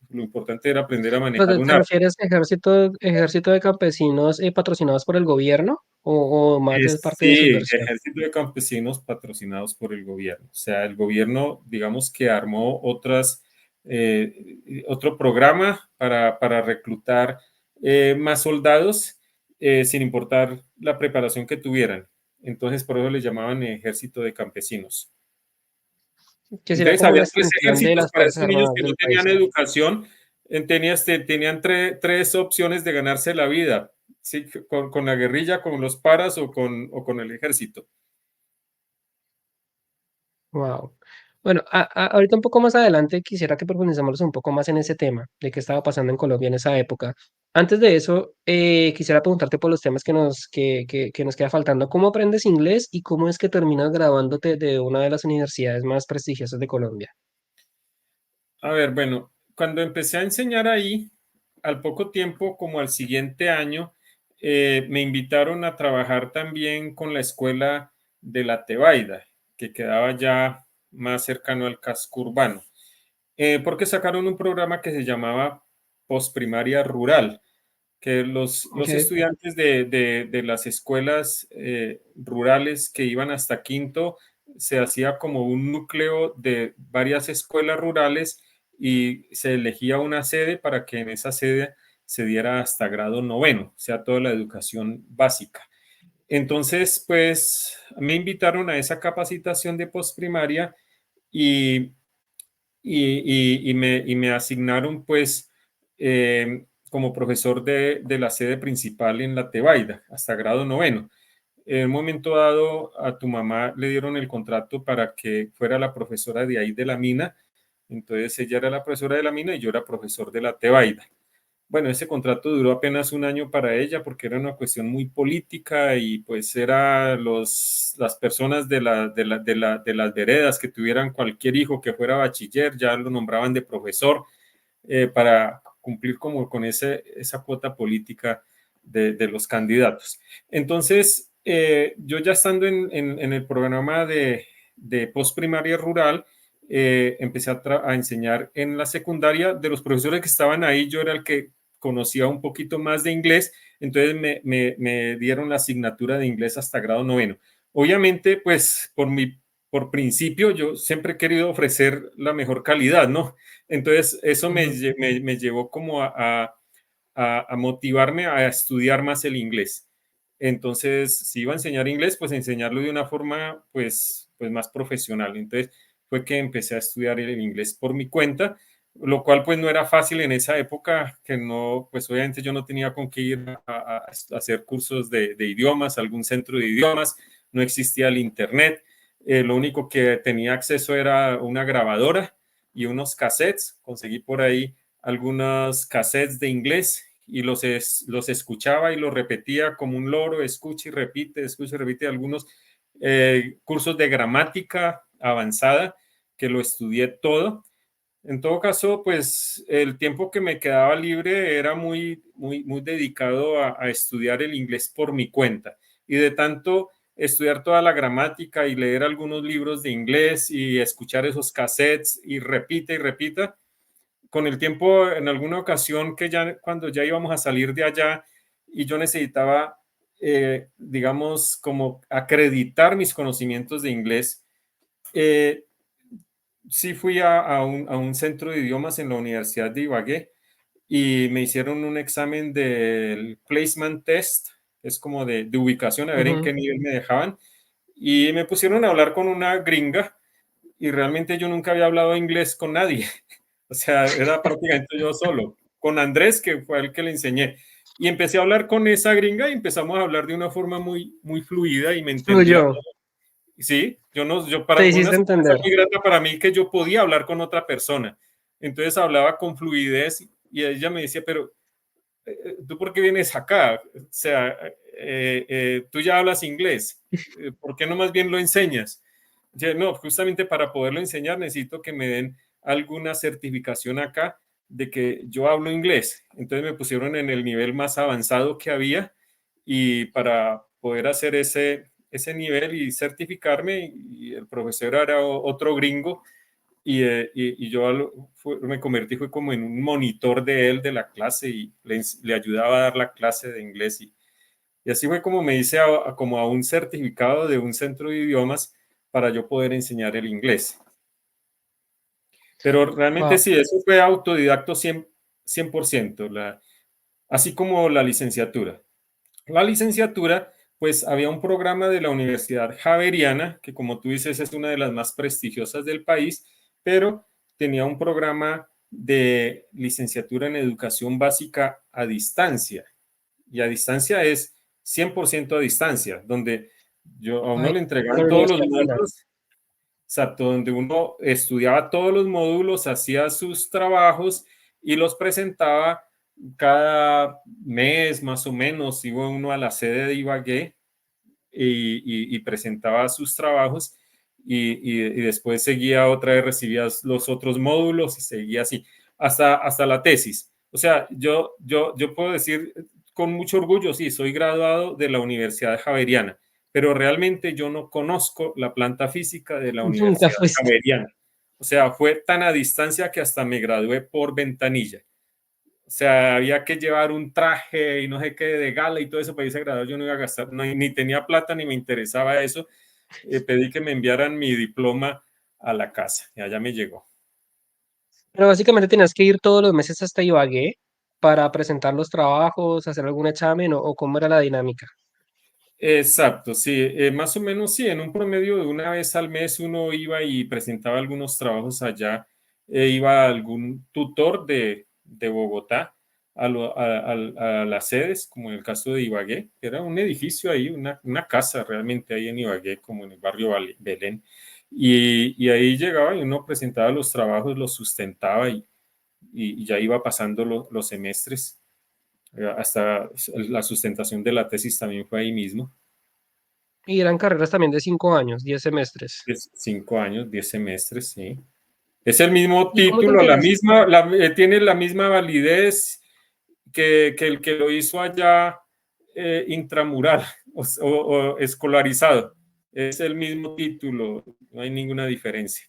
lo importante era aprender a ¿Pero manejar un te arma. refieres a ejército de campesinos patrocinados por el gobierno o más de parte de Sí, subversión? ejército de campesinos patrocinados por el gobierno, o sea, el gobierno, digamos que armó otro programa para reclutar más soldados sin importar la preparación que tuvieran. Entonces, por eso le llamaban ejército de campesinos. Que sería Entonces, como la había tres extinción de ejércitos las para Fuerzas esos niños Armadas que no del tenían país. educación. Tenían tres opciones de ganarse la vida, ¿sí? Con la guerrilla, con los paras o con el ejército. Wow. Bueno, ahorita un poco más adelante quisiera que profundizáramos un poco más en ese tema, de qué estaba pasando en Colombia en esa época. Antes de eso, quisiera preguntarte por los temas que nos queda faltando. ¿Cómo aprendes inglés y cómo es que terminas graduándote de una de las universidades más prestigiosas de Colombia? A ver, bueno, cuando empecé a enseñar ahí, al poco tiempo, como al siguiente año, me invitaron a trabajar también con la escuela de la Tebaida, que quedaba ya más cercano al casco urbano, porque sacaron un programa que se llamaba Postprimaria Rural, que los Okay. estudiantes de las escuelas rurales que iban hasta quinto, se hacía como un núcleo de varias escuelas rurales y se elegía una sede para que en esa sede se diera hasta grado noveno, o sea, toda la educación básica. Entonces, pues me invitaron a esa capacitación de postprimaria y y me asignaron pues como profesor de la sede principal en la Tebaida hasta grado noveno. En un momento dado a tu mamá le dieron el contrato para que fuera la profesora de ahí de la mina, entonces ella era la profesora de la mina y yo era profesor de la Tebaida. Bueno, ese contrato duró apenas un año para ella porque era una cuestión muy política y pues era las personas de las veredas que tuvieran cualquier hijo que fuera bachiller, ya lo nombraban de profesor para cumplir como con esa cuota política de los candidatos. Entonces, yo ya estando en el programa de postprimaria rural, empecé a enseñar en la secundaria. De los profesores que estaban ahí, yo era el que conocía un poquito más de inglés, entonces me dieron la asignatura de inglés hasta grado noveno. Obviamente, pues por principio, yo siempre he querido ofrecer la mejor calidad, ¿no? Entonces, eso Ujú. me llevó como a motivarme a estudiar más el inglés. Entonces, si iba a enseñar inglés, pues enseñarlo de una forma, pues más profesional. Entonces, fue que empecé a estudiar el inglés por mi cuenta. lo cual pues no era fácil en esa época, que no, pues obviamente yo no tenía con qué ir a hacer cursos de idiomas, algún centro de idiomas, no existía el internet, lo único que tenía acceso era una grabadora y unos cassettes, conseguí por ahí algunos cassettes de inglés y los escuchaba y los repetía como un loro, escucha y repite algunos cursos de gramática avanzada que lo estudié todo. En todo caso, pues el tiempo que me quedaba libre era muy dedicado a estudiar el inglés por mi cuenta. Y de tanto estudiar toda la gramática y leer algunos libros de inglés y escuchar esos cassettes y repita y repita, con el tiempo, en alguna ocasión que ya cuando ya íbamos a salir de allá y yo necesitaba, digamos, como acreditar mis conocimientos de inglés, eh, sí fui a un centro de idiomas en la Universidad de Ibagué y me hicieron un examen del placement test, es como de ubicación, a ver en Ujú. qué nivel me dejaban, y me pusieron a hablar con una gringa y realmente yo nunca había hablado inglés con nadie, o sea, era prácticamente yo solo, con Andrés, que fue el que le enseñé. Y empecé a hablar con esa gringa y empezamos a hablar de una forma muy fluida y me entendía. Fluyó, Sí, yo no, yo te para fue una hiciste sorpresa entender. muy grata para mí que yo podía hablar con otra persona. Entonces hablaba con fluidez y ella me decía, pero ¿tú por qué vienes acá? O sea, tú ya hablas inglés, ¿por qué no más bien lo enseñas? Yo, no, justamente para poderlo enseñar necesito que me den alguna certificación acá de que yo hablo inglés. Entonces me pusieron en el nivel más avanzado que había y para poder hacer ese nivel y certificarme, y el profesor era otro gringo y yo me convertí fue como en un monitor de él de la clase y le ayudaba a dar la clase de inglés y así fue como me hice como a un certificado de un centro de idiomas para yo poder enseñar el inglés. Pero realmente Wow. sí, eso fue autodidacto 100%, así como la licenciatura. La licenciatura, pues había un programa de la Universidad Javeriana, que como tú dices es una de las más prestigiosas del país, pero tenía un programa de licenciatura en educación básica a distancia. Y a distancia es 100% a distancia, donde a uno Ay, le la entregaban todos los Universidad Javeriana. módulos, exacto, donde uno estudiaba todos los módulos, hacía sus trabajos y los presentaba cada mes más o menos. Iba uno a la sede de Ibagué y presentaba sus trabajos y después seguía otra vez, recibía los otros módulos y seguía así, hasta la tesis. O sea, yo puedo decir con mucho orgullo, sí, soy graduado de la Universidad Javeriana, pero realmente yo no conozco la planta física de la Nunca Universidad fuiste. Javeriana. O sea, fue tan a distancia que hasta me gradué por ventanilla. O sea, había que llevar un traje y no sé qué de gala y todo eso para irse a graduar. Yo no iba a gastar, no, ni tenía plata ni me interesaba eso. Pedí que me enviaran mi diploma a la casa y allá me llegó. Pero básicamente tenías que ir todos los meses hasta Ibagué para presentar los trabajos, hacer algún examen o cómo era la dinámica. Exacto, sí, más o menos sí, en un promedio de una vez al mes uno iba y presentaba algunos trabajos allá, iba algún tutor de Bogotá a las sedes, como en el caso de Ibagué, que era un edificio ahí, una casa realmente ahí en Ibagué, como en el barrio Belén, y ahí llegaba y uno presentaba los trabajos, los sustentaba y ya iba pasando los semestres, hasta la sustentación de la tesis también fue ahí mismo. Y eran carreras también de 5 años, 10 semestres. 5 años, 10 semestres, sí. Es el mismo ¿Y cómo te título, enteras? tiene la misma validez que el que lo hizo allá intramural o escolarizado. Es el mismo título, no hay ninguna diferencia.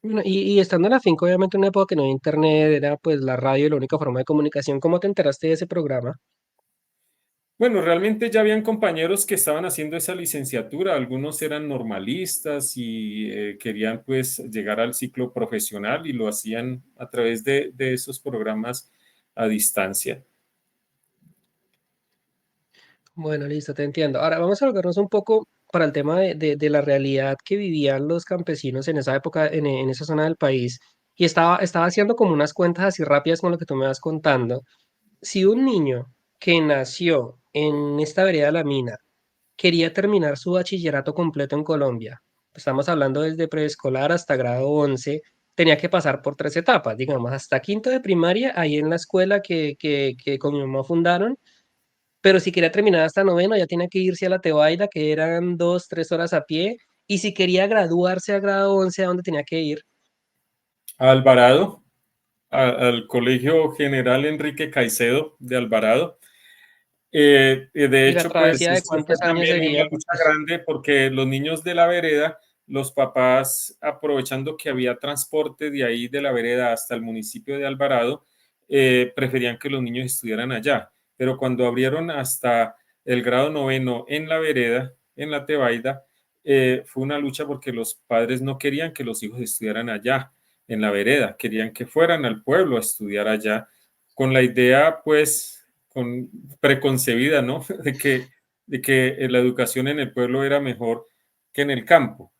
Bueno, y estando en la finca, obviamente en una época que no había internet, era pues la radio la única forma de comunicación. ¿Cómo te enteraste de ese programa? Bueno, realmente ya habían compañeros que estaban haciendo esa licenciatura, algunos eran normalistas y querían pues llegar al ciclo profesional y lo hacían a través de esos programas a distancia. Bueno, listo, te entiendo. Ahora vamos a volvernos un poco para el tema de la realidad que vivían los campesinos en esa época, en esa zona del país. Y estaba haciendo como unas cuentas así rápidas con lo que tú me vas contando. Si un niño que nació en esta vereda de La Mina quería terminar su bachillerato completo en Colombia, estamos hablando desde preescolar hasta grado 11, tenía que pasar por tres etapas, digamos, hasta quinto de primaria, ahí en la escuela que con mi mamá fundaron, pero si quería terminar hasta noveno, ya tenía que irse a la Tebaida, que eran 2, 3 horas a pie, y si quería graduarse a grado 11, ¿a dónde tenía que ir? A Alvarado, al Colegio General Enrique Caicedo de Alvarado. De ¿Y la hecho, pues travesía de esto fue cuántos años también una sería? lucha Porque grande porque los niños de la vereda, los papás, aprovechando que había transporte de ahí de la vereda hasta el municipio de Alvarado, preferían que los niños estudiaran allá. Pero cuando abrieron hasta el grado noveno en la vereda, en la Tebaida, fue una lucha porque los padres no querían que los hijos estudiaran allá, en la vereda, querían que fueran al pueblo a estudiar allá, con la idea, pues, con preconcebida, ¿no? De que la educación en el pueblo era mejor que en el campo.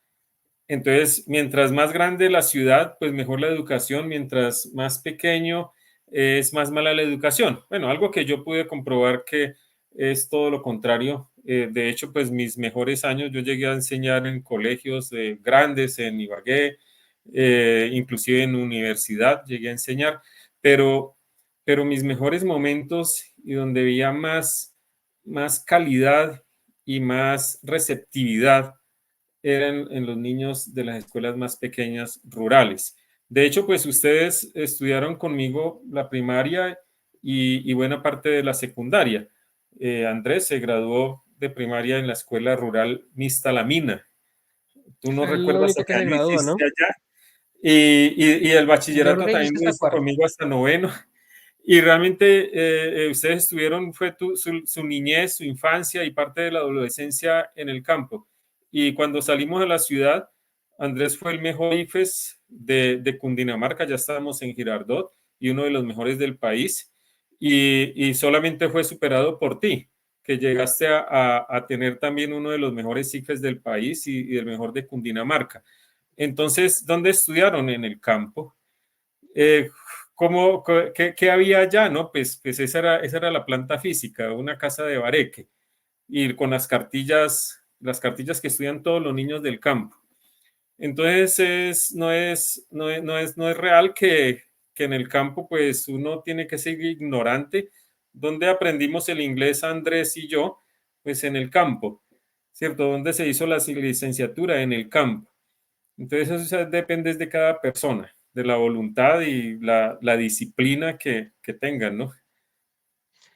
Entonces, mientras más grande la ciudad, pues mejor la educación, mientras más pequeño es más mala la educación. Bueno, algo que yo pude comprobar que es todo lo contrario. De hecho, pues mis mejores años yo llegué a enseñar en colegios grandes en Ibagué, inclusive en universidad llegué a enseñar, pero, pero mis mejores momentos y donde veía más calidad y más receptividad eran en los niños de las escuelas más pequeñas rurales. De hecho, pues ustedes estudiaron conmigo la primaria y buena parte de la secundaria. Andrés se graduó de primaria en la escuela rural Mista La Mina. ¿Tú no es lo recuerdas a único que qué se año gradúa, ¿no? hiciste allá? Y el Yo creo bachillerato que también hiciste lo hasta hizo cuarto. conmigo hasta noveno. Y realmente ustedes estuvieron, fue su niñez, su infancia y parte de la adolescencia en el campo. Y cuando salimos a la ciudad, Andrés fue el mejor IFES de Cundinamarca, ya estábamos en Girardot y uno de los mejores del país. Y solamente fue superado por ti, que llegaste a tener también uno de los mejores IFES del país y el mejor de Cundinamarca. Entonces, ¿dónde estudiaron? En el campo. Eh, qué había allá? ¿No? Pues esa era la planta física, una casa de bareque, y con las cartillas que estudian todos los niños del campo. Entonces, no es real que en el campo, pues uno tiene que ser ignorante. ¿Dónde aprendimos el inglés Andrés y yo? Pues en el campo, ¿cierto? ¿Dónde se hizo la licenciatura? En el campo. Entonces eso ya depende de cada persona, de la voluntad y la disciplina que tengan, ¿no?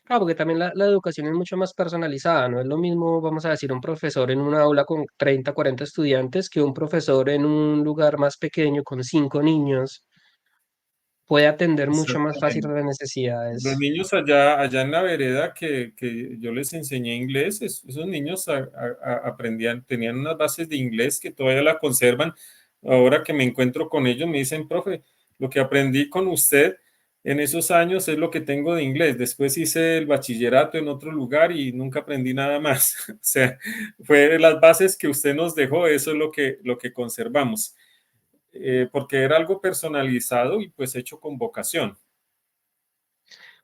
Claro, porque también la educación es mucho más personalizada, no es lo mismo, vamos a decir, un profesor en un aula con 30, 40 estudiantes que un profesor en un lugar más pequeño con 5 niños. Puede atender mucho más fácil Exactamente. las Los necesidades. niños allá en la vereda que yo les enseñé inglés, esos niños aprendían, tenían unas bases de inglés que todavía la conservan. Ahora que me encuentro con ellos, me dicen, profe, lo que aprendí con usted en esos años es lo que tengo de inglés. Después hice el bachillerato en otro lugar y nunca aprendí nada más. O sea, fue las bases que usted nos dejó, eso es lo que conservamos, porque era algo personalizado y pues hecho con vocación.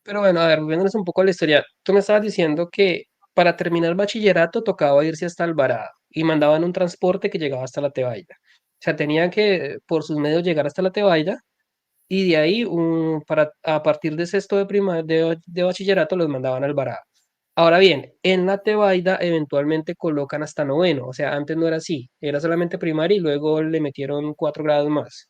Pero bueno, a ver, volviéndonos un poco a la historia, tú me estabas diciendo que para terminar el bachillerato tocaba irse hasta Alvarado y mandaban un transporte que llegaba hasta la Tebaida. O sea, tenían que por sus medios llegar hasta la Tebaida y de ahí a partir de sexto de bachillerato los mandaban a Alvarado. Ahora bien, en la Tebaida eventualmente colocan hasta noveno, o sea, antes no era así, era solamente primaria y luego le metieron 4 grados más.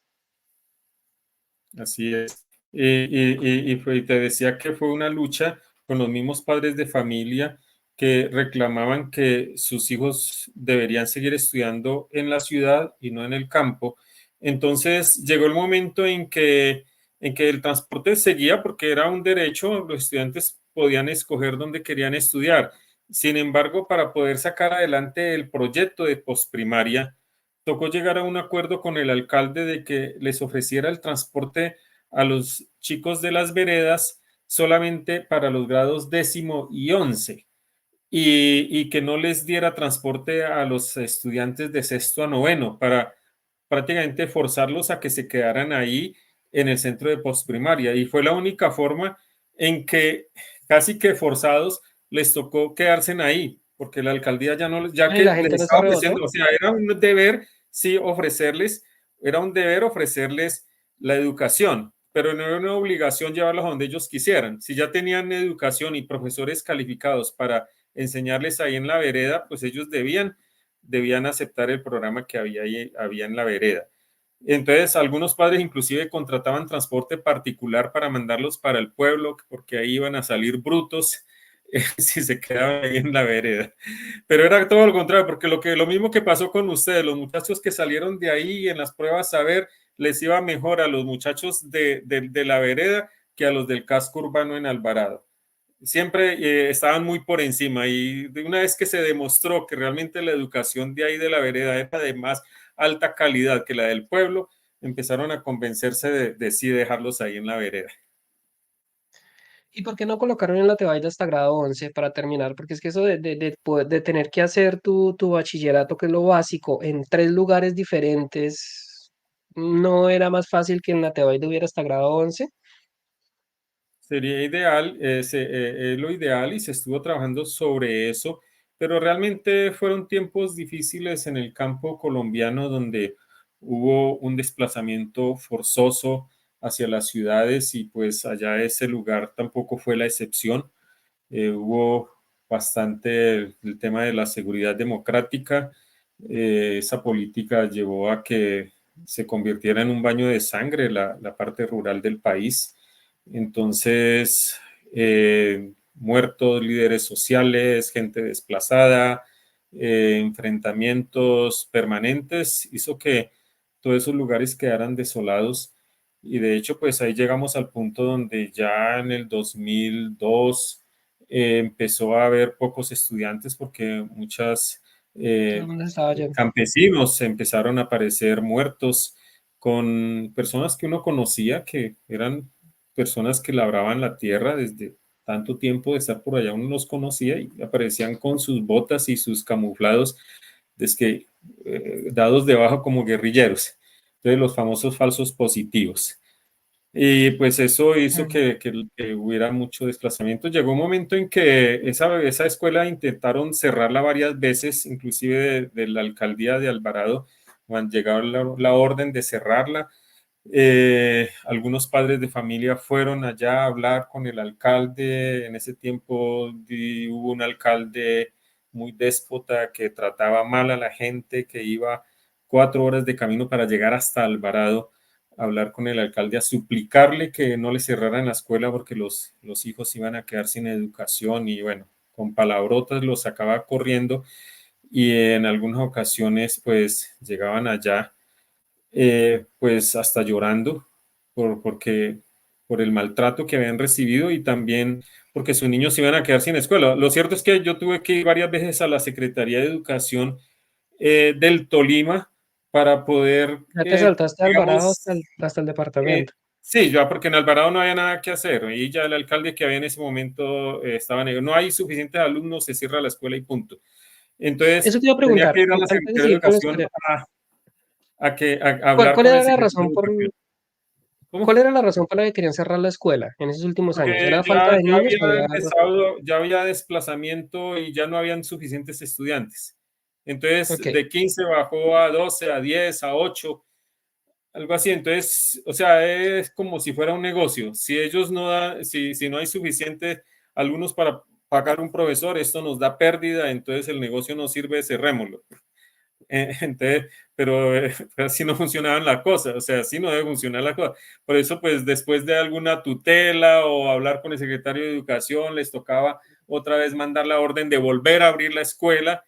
Así es. Y te decía que fue una lucha con los mismos padres de familia que reclamaban que sus hijos deberían seguir estudiando en la ciudad y no en el campo. Entonces llegó el momento en que el transporte seguía porque era un derecho, los estudiantes podían escoger dónde querían estudiar. Sin embargo, para poder sacar adelante el proyecto de posprimaria, tocó llegar a un acuerdo con el alcalde de que les ofreciera el transporte a los chicos de las veredas solamente para los grados 10º y 11 y que no les diera transporte a los estudiantes de sexto a noveno para prácticamente forzarlos a que se quedaran ahí en el centro de postprimaria y fue la única forma en que casi que forzados les tocó quedarse ahí, porque la alcaldía ya no, ya Bueno, y que la les gente no se estaba rebotó. ofreciendo, o sea, era un deber, sí, ofrecerles, era un deber ofrecerles la educación, pero no era una obligación llevarlos a donde ellos quisieran. Si ya tenían educación y profesores calificados para enseñarles ahí en la vereda, pues ellos debían aceptar el programa que había en la vereda. Entonces, algunos padres inclusive contrataban transporte particular para mandarlos para el pueblo, porque ahí iban a salir brutos si se quedaban ahí en la vereda. Pero era todo lo contrario, porque lo mismo que pasó con ustedes, los muchachos que salieron de ahí en las pruebas a ver, les iba mejor a los muchachos de la vereda que a los del casco urbano en Alvarado. Siempre estaban muy por encima y de una vez que se demostró que realmente la educación de ahí de la vereda era de más alta calidad que la del pueblo, empezaron a convencerse de sí dejarlos ahí en la vereda. ¿Y por qué no colocaron en la Tebaida hasta grado 11 para terminar? Porque es que eso de tener que hacer tu bachillerato, que es lo básico, en 3 lugares diferentes, ¿no era más fácil que en la Tebaida hubiera hasta grado 11? Sería ideal, es lo ideal y se estuvo trabajando sobre eso, pero realmente fueron tiempos difíciles en el campo colombiano donde hubo un desplazamiento forzoso hacia las ciudades y pues allá ese lugar tampoco fue la excepción. Hubo bastante el tema de la seguridad democrática. Esa política llevó a que se convirtiera en un baño de sangre la parte rural del país. Entonces, muertos, líderes sociales, gente desplazada, enfrentamientos permanentes, hizo que todos esos lugares quedaran desolados. Y de hecho, pues ahí llegamos al punto donde ya en el 2002 empezó a haber pocos estudiantes porque muchas Todo el eh, mundo estaba allá. campesinos empezaron a aparecer muertos con personas que uno conocía que eran personas que labraban la tierra desde tanto tiempo de estar por allá, uno los conocía y aparecían con sus botas y sus camuflados desde dados de baja como guerrilleros. Entonces los famosos falsos positivos. Y pues eso hizo Mm. que hubiera mucho desplazamiento. Llegó un momento en que esa escuela intentaron cerrarla varias veces, inclusive de la alcaldía de Alvarado, han llegado la orden de cerrarla. Algunos padres de familia fueron allá a hablar con el alcalde. En ese tiempo hubo un alcalde muy déspota que trataba mal a la gente, que iba 4 horas de camino para llegar hasta Alvarado a hablar con el alcalde, a suplicarle que no le cerraran la escuela porque los hijos iban a quedar sin educación y bueno, con palabrotas los sacaba corriendo y en algunas ocasiones pues llegaban allá pues hasta llorando porque por el maltrato que habían recibido y también porque sus niños se iban a quedar sin escuela. Lo cierto es que yo tuve que ir varias veces a la Secretaría de Educación del Tolima para poder, Ya te saltaste a Alvarado digamos, hasta el departamento. sí, ya porque en Alvarado no había nada que hacer y ya el alcalde que había en ese momento estaba negro. No hay suficientes alumnos, se cierra la escuela y punto. Entonces Eso te iba a tenía preguntar, que ir a la antes de Secretaría de seguir con la Educación historia, a ¿cuál, hablar cuál con el era la secretario de razón Educación. ¿Cómo? cuál era la razón por la que querían cerrar la escuela en esos últimos años? Porque ¿Era falta de niños o había algo? ya había desplazamiento y ya no habían suficientes estudiantes. Entonces, Ok. de 15 bajó a 12, a 10, a 8, algo así. Entonces, o sea, es como si fuera un negocio. Si ellos no dan, si no hay suficientes alumnos para pagar un profesor, esto nos da pérdida, entonces el negocio no sirve, cerrémoslo. Entonces, pero así no funcionaban las cosas, o sea, así no debe funcionar la cosa. Por eso, pues después de alguna tutela o hablar con el secretario de Educación, les tocaba otra vez mandar la orden de volver a abrir la escuela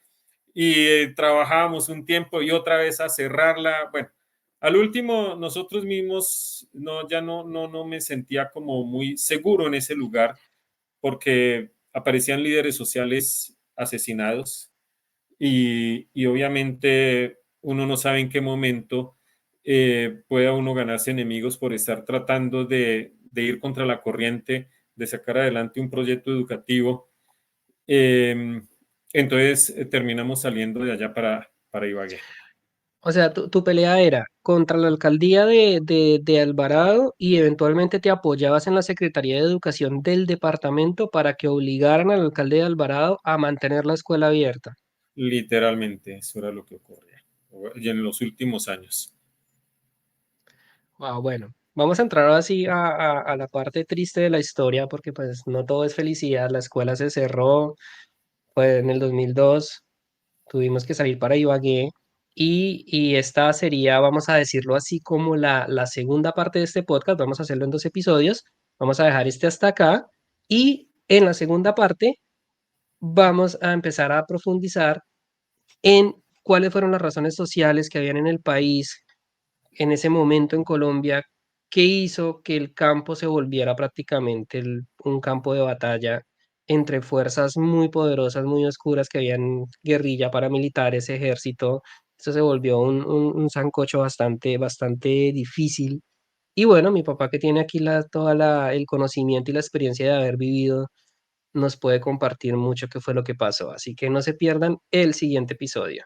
y trabajábamos un tiempo y otra vez a cerrarla. Bueno, al último, nosotros mismos ya no me sentía como muy seguro en ese lugar porque aparecían líderes sociales asesinados y obviamente uno no sabe en qué momento pueda uno ganarse enemigos por estar tratando de ir contra la corriente, de sacar adelante un proyecto educativo. Eh, entonces terminamos saliendo de allá para Ibagué. O sea, tu pelea era contra la alcaldía de Alvarado y eventualmente te apoyabas en la Secretaría de Educación del departamento para que obligaran al alcalde de Alvarado a mantener la escuela abierta. Literalmente, eso era lo que ocurría. Y en los últimos años. Wow, bueno, vamos a entrar ahora sí a la parte triste de la historia porque pues no todo es felicidad. La escuela se cerró, pues en el 2002 tuvimos que salir para Ibagué y esta sería, vamos a decirlo así, como la segunda parte de este podcast. Vamos a hacerlo en 2 episodios. Vamos a dejar este hasta acá y en la segunda parte vamos a empezar a profundizar en cuáles fueron las razones sociales que habían en el país en ese momento en Colombia, qué hizo que el campo se volviera prácticamente un campo de batalla entre fuerzas muy poderosas, muy oscuras que habían guerrilla, paramilitares, ejército. Esto se volvió un sancocho bastante difícil. Y bueno, mi papá que tiene aquí el conocimiento y la experiencia de haber vivido, nos puede compartir mucho qué fue lo que pasó. Así que no se pierdan el siguiente episodio.